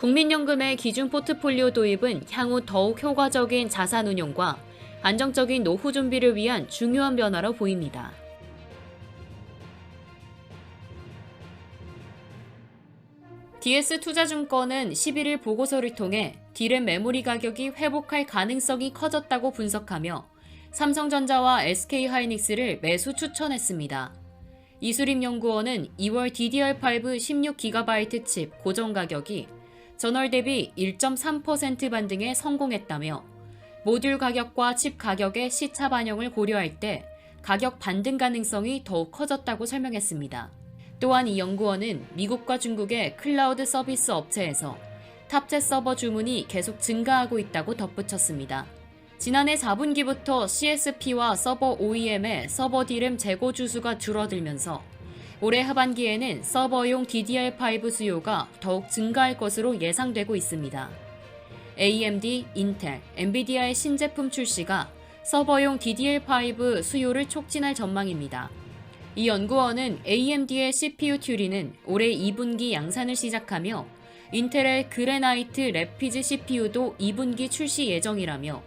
국민연금의 기준 포트폴리오 도입은 향후 더욱 효과적인 자산 운용과 안정적인 노후 준비를 위한 중요한 변화로 보입니다. DS투자증권은 11일 보고서를 통해 D램 메모리 가격이 회복할 가능성이 커졌다고 분석하며 삼성전자와 SK하이닉스를 매수 추천했습니다. 이수림연구원은 2월 DDR5 16GB 칩 고정 가격이 전월 대비 1.3% 반등에 성공했다며 모듈 가격과 칩 가격의 시차 반영을 고려할 때 가격 반등 가능성이 더욱 커졌다고 설명했습니다. 또한 이 연구원은 미국과 중국의 클라우드 서비스 업체에서 탑재 서버 주문이 계속 증가하고 있다고 덧붙였습니다. 지난해 4분기부터 CSP와 서버 OEM의 서버 D램 재고 주수가 줄어들면서 올해 하반기에는 서버용 DDR5 수요가 더욱 증가할 것으로 예상되고 있습니다. AMD, 인텔, 엔비디아의 신제품 출시가 서버용 DDR5 수요를 촉진할 전망입니다. 이 연구원은 AMD의 CPU 튜리는 올해 2분기 양산을 시작하며 인텔의 그래나이트 래피드 CPU도 2분기 출시 예정이라며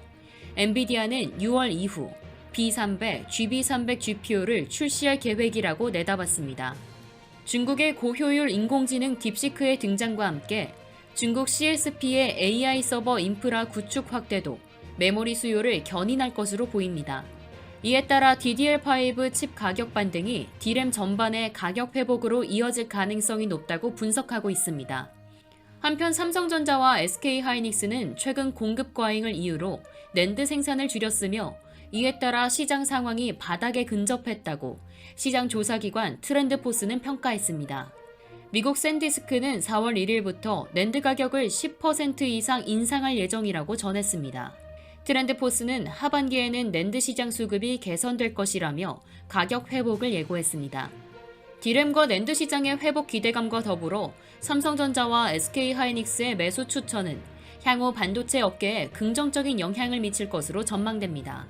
엔비디아는 6월 이후 B300, GB300 GPU를 출시할 계획이라고 내다봤습니다. 중국의 고효율 인공지능 딥시크의 등장과 함께 중국 CSP의 AI 서버 인프라 구축 확대도 메모리 수요를 견인할 것으로 보입니다. 이에 따라 DDR5 칩 가격 반등이 D램 전반의 가격 회복으로 이어질 가능성이 높다고 분석하고 있습니다. 한편 삼성전자와 SK하이닉스는 최근 공급 과잉을 이유로 낸드 생산을 줄였으며 이에 따라 시장 상황이 바닥에 근접했다고 시장 조사기관 트렌드포스는 평가했습니다. 미국 샌디스크는 4월 1일부터 낸드 가격을 10% 이상 인상할 예정이라고 전했습니다. 트렌드포스는 하반기에는 낸드 시장 수급이 개선될 것이라며 가격 회복을 예고했습니다. D램과 낸드 시장의 회복 기대감과 더불어 삼성전자와 SK하이닉스의 매수 추천은 향후 반도체 업계에 긍정적인 영향을 미칠 것으로 전망됩니다.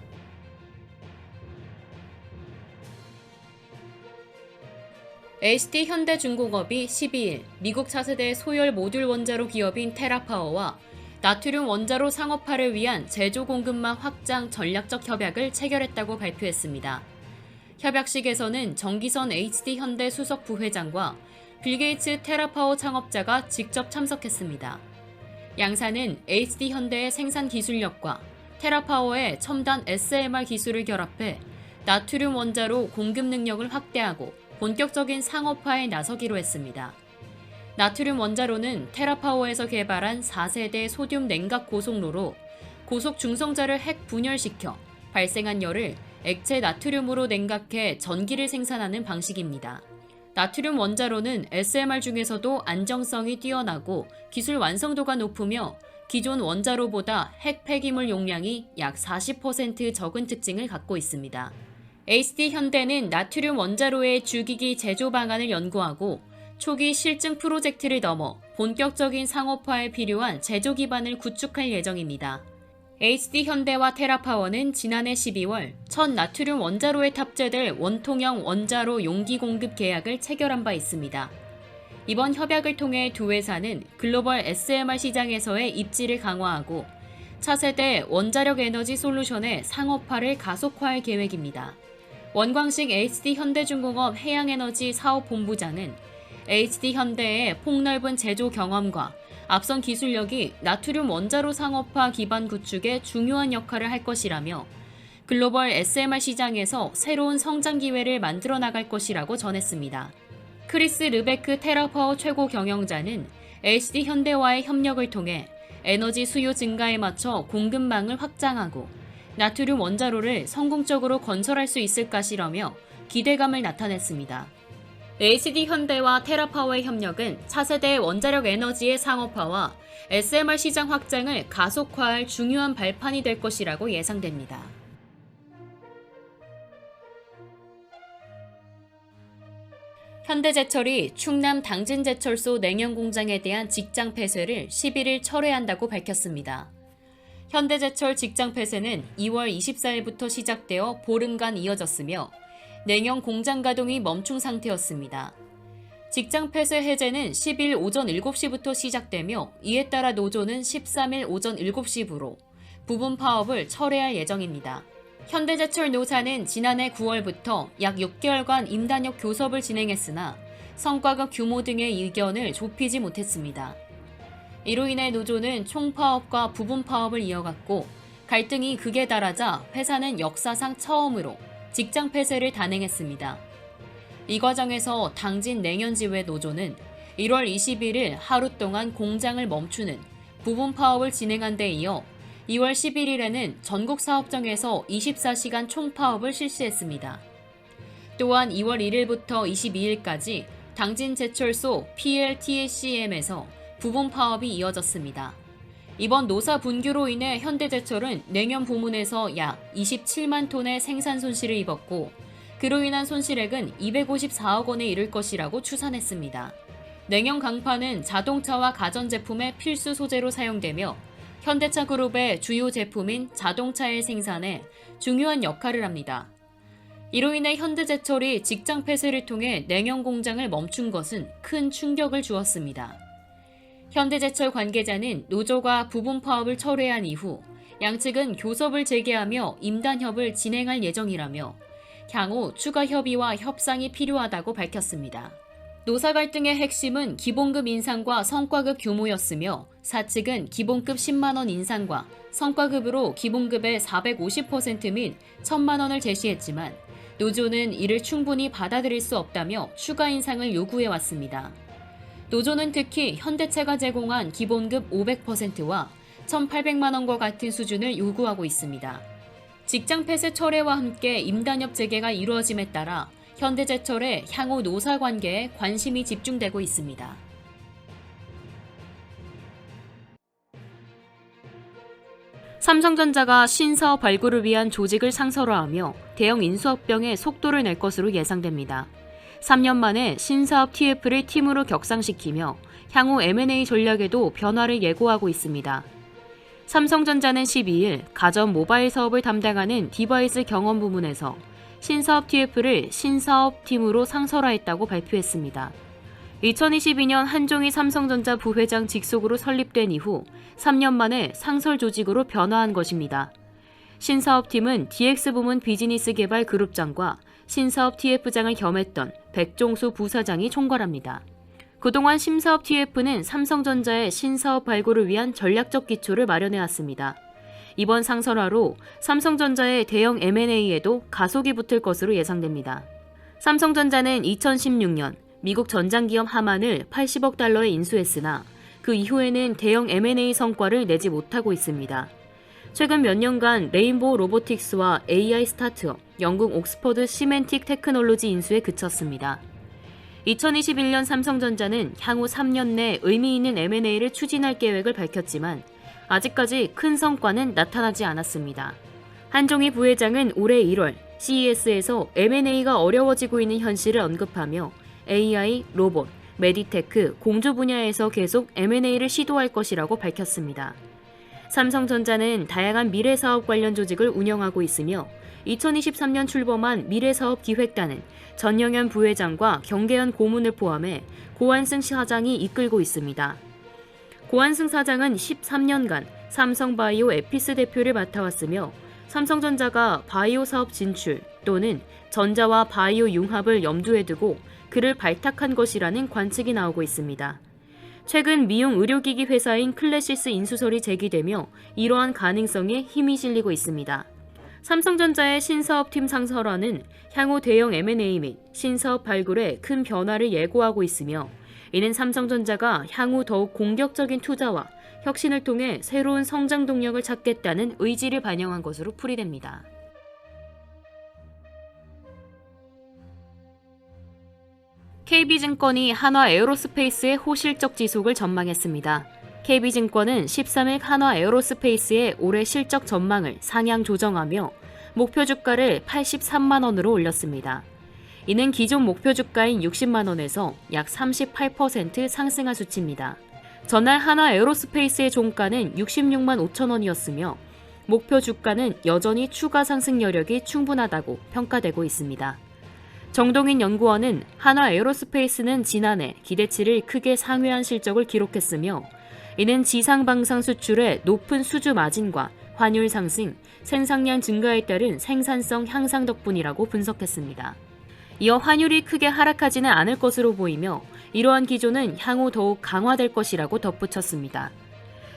HD현대중공업이 12일 미국 차세대 소열 모듈 원자로 기업인 테라파워와 나트륨 원자로 상업화를 위한 제조 공급망 확장 전략적 협약을 체결했다고 발표했습니다. 협약식에서는 정기선 HD현대 수석 부회장과 빌 게이츠 테라파워 창업자가 직접 참석했습니다. 양사는 HD현대의 생산 기술력과 테라파워의 첨단 SMR 기술을 결합해 나트륨 원자로 공급 능력을 확대하고 본격적인 상업화에 나서기로 했습니다. 나트륨 원자로는 테라파워에서 개발한 4세대 소듐 냉각 고속로로 고속 중성자를 핵 분열시켜 발생한 열을 액체 나트륨으로 냉각해 전기를 생산하는 방식입니다. 나트륨 원자로는 SMR 중에서도 안정성이 뛰어나고 기술 완성도가 높으며 기존 원자로보다 핵 폐기물 용량이 약 40% 적은 특징을 갖고 있습니다. HD현대는 나트륨 원자로의 주기기 제조 방안을 연구하고 초기 실증 프로젝트를 넘어 본격적인 상업화에 필요한 제조 기반을 구축할 예정입니다. HD현대와 테라파워는 지난해 12월 첫 나트륨 원자로에 탑재될 원통형 원자로 용기 공급 계약을 체결한 바 있습니다. 이번 협약을 통해 두 회사는 글로벌 SMR 시장에서의 입지를 강화하고 차세대 원자력 에너지 솔루션의 상업화를 가속화할 계획입니다. 원광식 HD현대중공업 해양에너지 사업본부장은 HD현대의 폭넓은 제조 경험과 앞선 기술력이 나트륨 원자로 상업화 기반 구축에 중요한 역할을 할 것이라며 글로벌 SMR 시장에서 새로운 성장 기회를 만들어 나갈 것이라고 전했습니다. 크리스 르베크 테라파워 최고 경영자는 HD현대와의 협력을 통해 에너지 수요 증가에 맞춰 공급망을 확장하고 나트륨 원자로를 성공적으로 건설할 수 있을 것이라며 기대감을 나타냈습니다. ACD 현대와 테라파워의 협력은 차세대 원자력 에너지의 상업화와 SMR 시장 확장을 가속화할 중요한 발판이 될 것이라고 예상됩니다. 현대제철이 충남 당진제철소 냉연공장에 대한 직장 폐쇄를 11일 철회한다고 밝혔습니다. 현대제철 직장 폐쇄는 2월 24일부터 시작되어 보름간 이어졌으며 냉연 공장 가동이 멈춘 상태였습니다. 직장 폐쇄 해제는 10일 오전 7시부터 시작되며 이에 따라 노조는 13일 오전 7시부로 부분 파업을 철회할 예정입니다. 현대제철 노사는 지난해 9월부터 약 6개월간 임단협 교섭을 진행했으나 성과급 규모 등의 의견을 좁히지 못했습니다. 이로 인해 노조는 총파업과 부분 파업을 이어갔고 갈등이 극에 달하자 회사는 역사상 처음으로 직장 폐쇄를 단행했습니다. 이 과정에서 당진 냉연지회 노조는 1월 21일 하루 동안 공장을 멈추는 부분 파업을 진행한 데 이어 2월 11일에는 전국 사업장에서 24시간 총파업을 실시했습니다. 또한 2월 1일부터 22일까지 당진제철소 PLTACM에서 부분 파업이 이어졌습니다. 이번 노사 분규로 인해 현대제철은 냉연 부문에서 약 27만 톤의 생산 손실을 입었고 그로 인한 손실액은 254억 원에 이를 것이라고 추산했습니다. 냉연 강판은 자동차와 가전제품의 필수 소재로 사용되며 현대차 그룹의 주요 제품인 자동차의 생산에 중요한 역할을 합니다. 이로 인해 현대제철이 직장 폐쇄를 통해 냉연 공장을 멈춘 것은 큰 충격을 주었습니다. 현대제철 관계자는 노조가 부분 파업을 철회한 이후 양측은 교섭을 재개하며 임단협을 진행할 예정이라며 향후 추가 협의와 협상이 필요하다고 밝혔습니다. 노사 갈등의 핵심은 기본급 인상과 성과급 규모였으며 사측은 기본급 10만 원 인상과 성과급으로 기본급의 450% 및 1,000만 원을 제시했지만 노조는 이를 충분히 받아들일 수 없다며 추가 인상을 요구해왔습니다. 노조는 특히 현대차가 제공한 기본급 500%와 1,800만 원과 같은 수준을 요구하고 있습니다. 직장 폐쇄 철회와 함께 임단협 재개가 이루어짐에 따라 현대제철의 향후 노사 관계에 관심이 집중되고 있습니다. 삼성전자가 신사업 발굴을 위한 조직을 상설화하며 대형 인수합병에 속도를 낼 것으로 예상됩니다. 3년 만에 신사업 TF를 팀으로 격상시키며 향후 M&A 전략에도 변화를 예고하고 있습니다. 삼성전자는 12일 가전 모바일 사업을 담당하는 디바이스 경험 부문에서 신사업 TF를 신사업팀으로 상설화했다고 발표했습니다. 2022년 한종희 삼성전자 부회장 직속으로 설립된 이후 3년 만에 상설 조직으로 변화한 것입니다. 신사업팀은 DX 부문 비즈니스 개발 그룹장과 신사업 TF장을 겸했던 백종수 부사장이 총괄합니다. 그동안 신사업 TF는 삼성전자의 신사업 발굴을 위한 전략적 기초를 마련해왔습니다. 이번 상설화로 삼성전자의 대형 M&A에도 가속이 붙을 것으로 예상됩니다. 삼성전자는 2016년 미국 전장기업 하만을 80억 달러에 인수했으나 그 이후에는 대형 M&A 성과를 내지 못하고 있습니다. 최근 몇 년간 레인보우 로보틱스와 AI 스타트업, 영국 옥스퍼드 시멘틱 테크놀로지 인수에 그쳤습니다. 2021년 삼성전자는 향후 3년 내 의미 있는 M&A를 추진할 계획을 밝혔지만 아직까지 큰 성과는 나타나지 않았습니다. 한종희 부회장은 올해 1월 CES에서 M&A가 어려워지고 있는 현실을 언급하며 AI, 로봇, 메디테크, 공조 분야에서 계속 M&A를 시도할 것이라고 밝혔습니다. 삼성전자는 다양한 미래사업 관련 조직을 운영하고 있으며 2023년 출범한 미래사업기획단은 전영현 부회장과 경계현 고문을 포함해 고한승 사장이 이끌고 있습니다. 고한승 사장은 13년간 삼성바이오 에피스 대표를 맡아왔으며 삼성전자가 바이오 사업 진출 또는 전자와 바이오 융합을 염두에 두고 그를 발탁한 것이라는 관측이 나오고 있습니다. 최근 미용 의료기기 회사인 클래시스 인수설이 제기되며 이러한 가능성에 힘이 실리고 있습니다. 삼성전자의 신사업팀 상설화는 향후 대형 M&A 및 신사업 발굴에 큰 변화를 예고하고 있으며 이는 삼성전자가 향후 더욱 공격적인 투자와 혁신을 통해 새로운 성장 동력을 찾겠다는 의지를 반영한 것으로 풀이됩니다. KB증권이 한화 에어로스페이스의 호실적 지속을 전망했습니다. KB증권은 13일 한화 에어로스페이스의 올해 실적 전망을 상향 조정하며 목표 주가를 83만 원으로 올렸습니다. 이는 기존 목표 주가인 60만 원에서 약 38% 상승한 수치입니다. 전날 한화 에어로스페이스의 종가는 66만 5천 원이었으며 목표 주가는 여전히 추가 상승 여력이 충분하다고 평가되고 있습니다. 정동인 연구원은 한화 에어로스페이스는 지난해 기대치를 크게 상회한 실적을 기록했으며 이는 지상방산 수출의 높은 수주 마진과 환율 상승, 생산량 증가에 따른 생산성 향상 덕분이라고 분석했습니다. 이어 환율이 크게 하락하지는 않을 것으로 보이며 이러한 기조는 향후 더욱 강화될 것이라고 덧붙였습니다.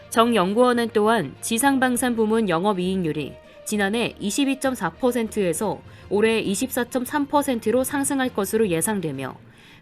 정 연구원은 또한 지상방산 부문 영업이익률이 지난해 22.4%에서 올해 24.3%로 상승할 것으로 예상되며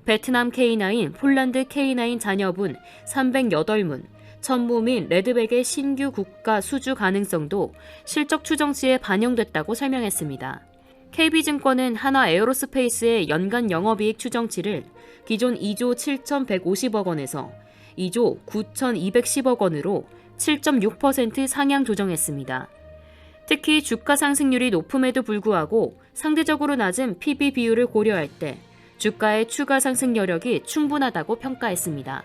베트남 K9, 폴란드 K9 잔여분 308문, 천무 및 레드백의 신규 국가 수주 가능성도 실적 추정치에 반영됐다고 설명했습니다. KB증권은 한화 에어로스페이스의 연간 영업이익 추정치를 기존 2조 7,150억 원에서 2조 9,210억 원으로 7.6% 상향 조정했습니다. 특히 주가 상승률이 높음에도 불구하고 상대적으로 낮은 PB 비율을 고려할 때 주가의 추가 상승 여력이 충분하다고 평가했습니다.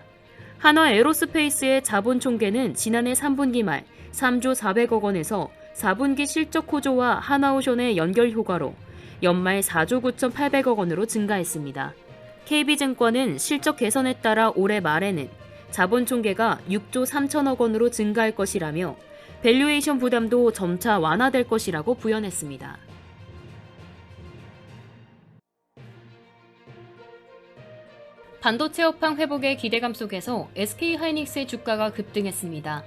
한화 에어로스페이스의 자본 총계는 지난해 3분기 말 3조 400억 원에서 4분기 실적 호조와 하나오션의 연결 효과로 연말 4조 9,800억 원으로 증가했습니다. KB증권은 실적 개선에 따라 올해 말에는 자본 총계가 6조 3천억 원으로 증가할 것이라며 밸류에이션 부담도 점차 완화될 것이라고 부연했습니다. 반도체 업황 회복의 기대감 속에서 SK하이닉스의 주가가 급등했습니다.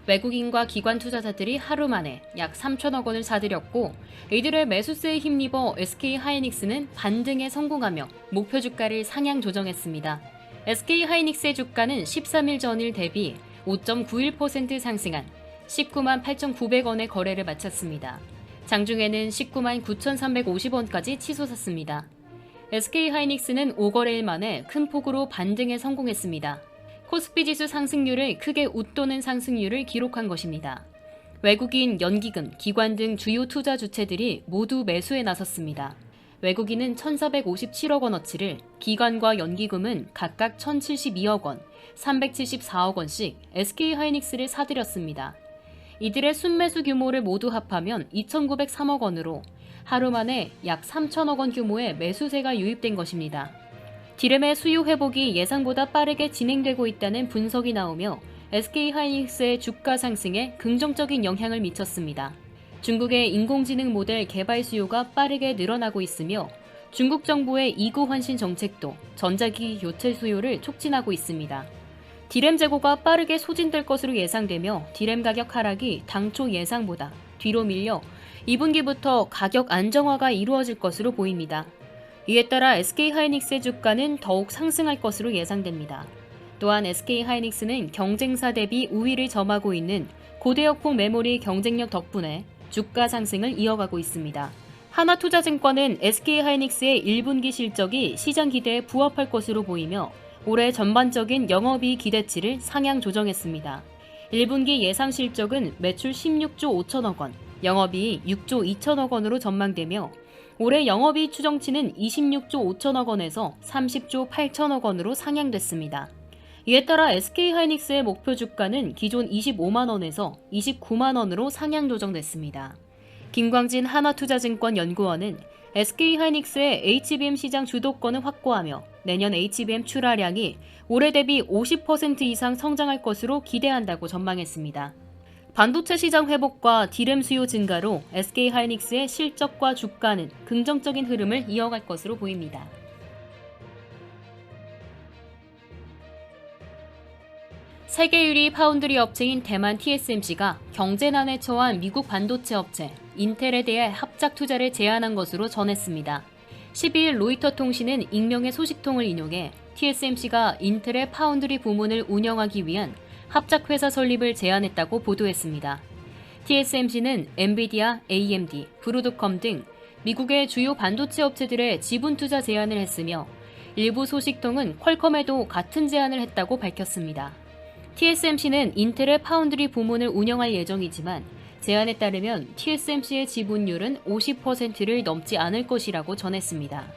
외국인과 기관 투자자들이 하루 만에 약 3천억 원을 사들였고 이들의 매수세에 힘입어 SK하이닉스는 반등에 성공하며 목표 주가를 상향 조정했습니다. SK하이닉스의 주가는 13일 전일 대비 5.91% 상승한 19만 8,900원의 거래를 마쳤습니다. 장중에는 19만 9,350원까지 치솟았습니다. SK하이닉스는 5거래일 만에 큰 폭으로 반등에 성공했습니다. 코스피 지수 상승률을 크게 웃도는 상승률을 기록한 것입니다. 외국인, 연기금, 기관 등 주요 투자 주체들이 모두 매수에 나섰습니다. 외국인은 1,457억 원어치를, 기관과 연기금은 각각 1,072억 원, 374억 원씩 SK하이닉스를 사들였습니다. 이들의 순매수 규모를 모두 합하면 2,903억 원으로 하루 만에 약 3천억 원 규모의 매수세가 유입된 것입니다. 디램의 수요 회복이 예상보다 빠르게 진행되고 있다는 분석이 나오며 SK하이닉스의 주가 상승에 긍정적인 영향을 미쳤습니다. 중국의 인공지능 모델 개발 수요가 빠르게 늘어나고 있으며 중국 정부의 2구 환신 정책도 전자기기 교체 수요를 촉진하고 있습니다. 디램 재고가 빠르게 소진될 것으로 예상되며 디램 가격 하락이 당초 예상보다 뒤로 밀려 2분기부터 가격 안정화가 이루어질 것으로 보입니다. 이에 따라 SK하이닉스의 주가는 더욱 상승할 것으로 예상됩니다. 또한 SK하이닉스는 경쟁사 대비 우위를 점하고 있는 고대역폭 메모리 경쟁력 덕분에 주가 상승을 이어가고 있습니다. 하나투자증권은 SK하이닉스의 1분기 실적이 시장 기대에 부합할 것으로 보이며 올해 전반적인 영업이익 기대치를 상향 조정했습니다. 1분기 예상 실적은 매출 16조 5천억 원, 영업이익 6조 2천억 원으로 전망되며 올해 영업이익 추정치는 26조 5천억 원에서 30조 8천억 원으로 상향됐습니다. 이에 따라 SK하이닉스의 목표 주가는 기존 25만 원에서 29만 원으로 상향 조정됐습니다. 김광진 하나투자증권 연구원은 SK하이닉스의 HBM 시장 주도권을 확보하며 내년 HBM 출하량이 올해 대비 50% 이상 성장할 것으로 기대한다고 전망했습니다. 반도체 시장 회복과 디램 수요 증가로 SK하이닉스의 실적과 주가는 긍정적인 흐름을 이어갈 것으로 보입니다. 세계 1위 파운드리 업체인 대만 TSMC가 경제난에 처한 미국 반도체 업체 인텔에 대해 합작 투자를 제안한 것으로 전했습니다. 12일 로이터 통신은 익명의 소식통을 인용해 TSMC가 인텔의 파운드리 부문을 운영하기 위한 합작회사 설립을 제안했다고 보도했습니다. TSMC는 엔비디아, AMD, 브로드컴 등 미국의 주요 반도체 업체들의 지분 투자 제안을 했으며 일부 소식통은 퀄컴에도 같은 제안을 했다고 밝혔습니다. TSMC는 인텔의 파운드리 부문을 운영할 예정이지만 제안에 따르면 TSMC의 지분율은 50%를 넘지 않을 것이라고 전했습니다.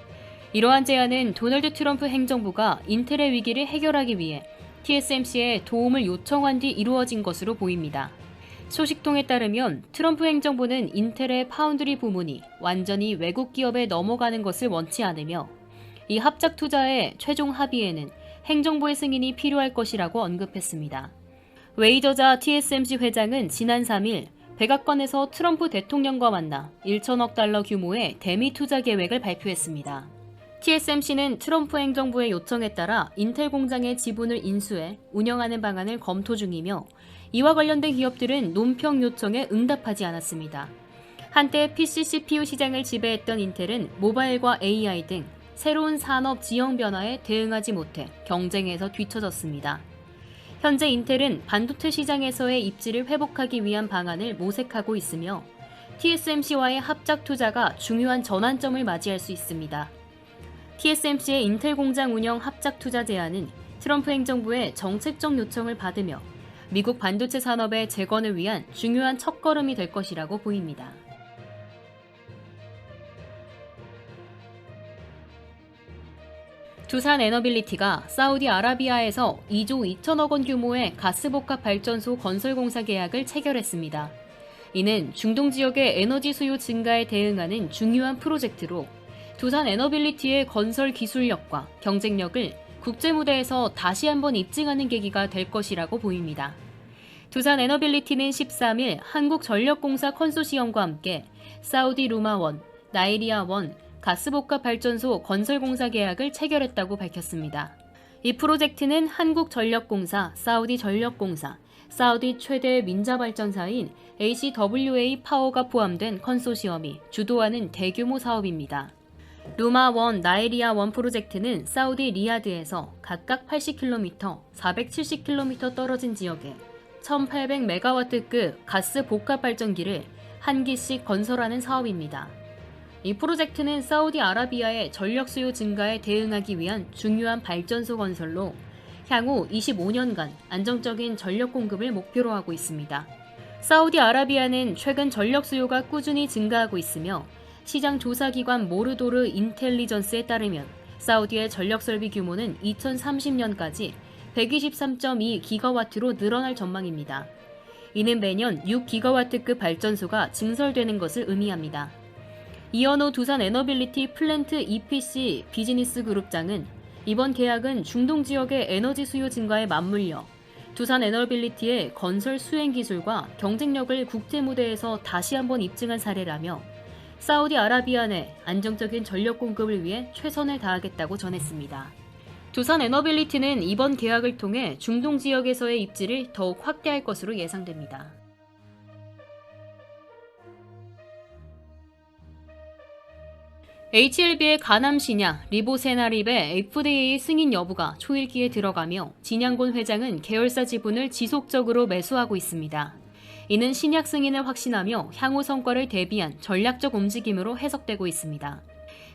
이러한 제안은 도널드 트럼프 행정부가 인텔의 위기를 해결하기 위해 TSMC에 도움을 요청한 뒤 이루어진 것으로 보입니다. 소식통에 따르면 트럼프 행정부는 인텔의 파운드리 부문이 완전히 외국 기업에 넘어가는 것을 원치 않으며 이 합작 투자의 최종 합의에는 행정부의 승인이 필요할 것이라고 언급했습니다. 웨이저자 TSMC 회장은 지난 3일 백악관에서 트럼프 대통령과 만나 1천억 달러 규모의 대미 투자 계획을 발표했습니다. TSMC는 트럼프 행정부의 요청에 따라 인텔 공장의 지분을 인수해 운영하는 방안을 검토 중이며 이와 관련된 기업들은 논평 요청에 응답하지 않았습니다. 한때 PC CPU 시장을 지배했던 인텔은 모바일과 AI 등 새로운 산업 지형 변화에 대응하지 못해 경쟁에서 뒤처졌습니다. 현재 인텔은 반도체 시장에서의 입지를 회복하기 위한 방안을 모색하고 있으며 TSMC와의 합작 투자가 중요한 전환점을 맞이할 수 있습니다. TSMC의 인텔 공장 운영 합작 투자 제안은 트럼프 행정부의 정책적 요청을 받으며 미국 반도체 산업의 재건을 위한 중요한 첫걸음이 될 것이라고 보입니다. 두산에너빌리티가 사우디아라비아에서 2조 2천억 원 규모의 가스복합 발전소 건설 공사 계약을 체결했습니다. 이는 중동 지역의 에너지 수요 증가에 대응하는 중요한 프로젝트로 두산에너빌리티의 건설 기술력과 경쟁력을 국제 무대에서 다시 한번 입증하는 계기가 될 것이라고 보입니다. 두산에너빌리티는 13일 한국전력공사 컨소시엄과 함께 사우디 루마1, 나이리아1 가스복합 발전소 건설공사 계약을 체결했다고 밝혔습니다. 이 프로젝트는 한국전력공사, 사우디전력공사, 사우디 최대 민자발전사인 ACWA 파워가 포함된 컨소시엄이 주도하는 대규모 사업입니다. 루마1, 나이리아1 프로젝트는 사우디 리야드에서 각각 80km, 470km 떨어진 지역에 1800메가와트급 가스 복합 발전기를 한 기씩 건설하는 사업입니다. 이 프로젝트는 사우디아라비아의 전력 수요 증가에 대응하기 위한 중요한 발전소 건설로 향후 25년간 안정적인 전력 공급을 목표로 하고 있습니다. 사우디아라비아는 최근 전력 수요가 꾸준히 증가하고 있으며 시장 조사기관 모르도르 인텔리전스에 따르면 사우디의 전력 설비 규모는 2030년까지 123.2기가와트로 늘어날 전망입니다. 이는 매년 6기가와트급 발전소가 증설되는 것을 의미합니다. 이현호 두산에너빌리티 플랜트 EPC 비즈니스 그룹장은 이번 계약은 중동 지역의 에너지 수요 증가에 맞물려 두산에너빌리티의 건설 수행 기술과 경쟁력을 국제 무대에서 다시 한번 입증한 사례라며 사우디아라비아 내 안정적인 전력 공급을 위해 최선을 다하겠다고 전했습니다. 두산에너빌리티는 이번 계약을 통해 중동 지역에서의 입지를 더욱 확대할 것으로 예상됩니다. HLB의 가남 신약 리보세나립의 FDA 승인 여부가 초읽기에 들어가며 진양곤 회장은 계열사 지분을 지속적으로 매수하고 있습니다. 이는 신약 승인을 확신하며 향후 성과를 대비한 전략적 움직임으로 해석되고 있습니다.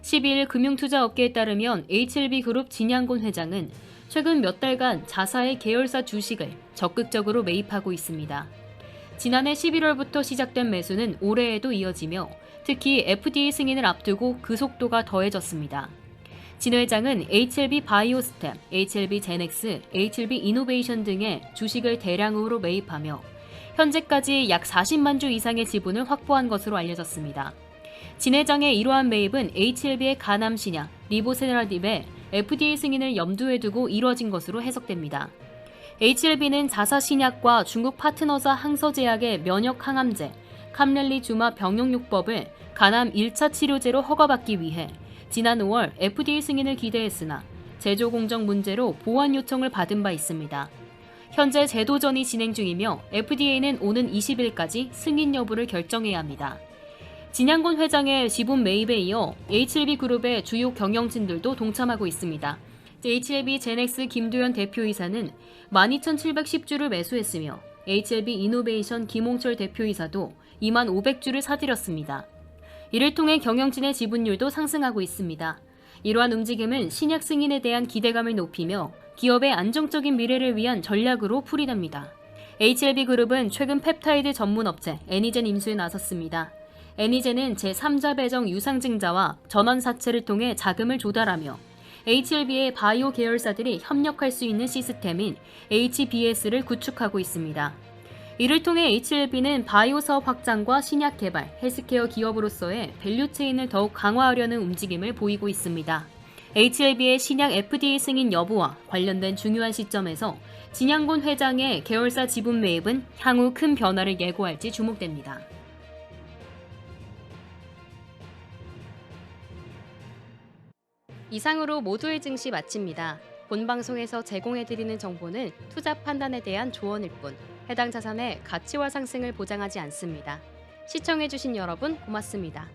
12일 금융투자업계에 따르면 HLB그룹 진양곤 회장은 최근 몇 달간 자사의 계열사 주식을 적극적으로 매입하고 있습니다. 지난해 11월부터 시작된 매수는 올해에도 이어지며 특히 FDA 승인을 앞두고 그 속도가 더해졌습니다. 진 회장은 HLB 바이오스텝, HLB 제넥스, HLB 이노베이션 등의 주식을 대량으로 매입하며 현재까지 약 40만 주 이상의 지분을 확보한 것으로 알려졌습니다. 진 회장의 이러한 매입은 HLB의 가남 신약, 리보세라립의 FDA 승인을 염두에 두고 이뤄진 것으로 해석됩니다. HLB는 자사 신약과 중국 파트너사 항서제약의 면역 항암제, 캄렐리주마 병용요법을 가남 1차 치료제로 허가받기 위해 지난 5월 FDA 승인을 기대했으나 제조 공정 문제로 보완 요청을 받은 바 있습니다. 현재 제도전이 진행 중이며 FDA는 오는 20일까지 승인 여부를 결정해야 합니다. 진양곤 회장의 지분 매입에 이어 HLB그룹의 주요 경영진들도 동참하고 있습니다. HLB 제넥스 김도현 대표이사는 12,710주를 매수했으며 HLB 이노베이션 김홍철 대표이사도 25,500주를 사들였습니다. 이를 통해 경영진의 지분율도 상승하고 있습니다. 이러한 움직임은 신약 승인에 대한 기대감을 높이며 기업의 안정적인 미래를 위한 전략으로 풀이됩니다. HLB그룹은 최근 펩타이드 전문 업체 애니젠 인수에 나섰습니다. 애니젠은 제3자 배정 유상증자와 전환 사채를 통해 자금을 조달하며 HLB의 바이오 계열사들이 협력할 수 있는 시스템인 HBS를 구축하고 있습니다. 이를 통해 HLB는 바이오 사업 확장과 신약 개발, 헬스케어 기업으로서의 밸류체인을 더욱 강화하려는 움직임을 보이고 있습니다. HLB의 신약 FDA 승인 여부와 관련된 중요한 시점에서 진양곤 회장의 계열사 지분 매입은 향후 큰 변화를 예고할지 주목됩니다. 이상으로 모두의 증시 마칩니다. 본 방송에서 제공해드리는 정보는 투자 판단에 대한 조언일 뿐 해당 자산의 가치와 상승을 보장하지 않습니다. 시청해주신 여러분 고맙습니다.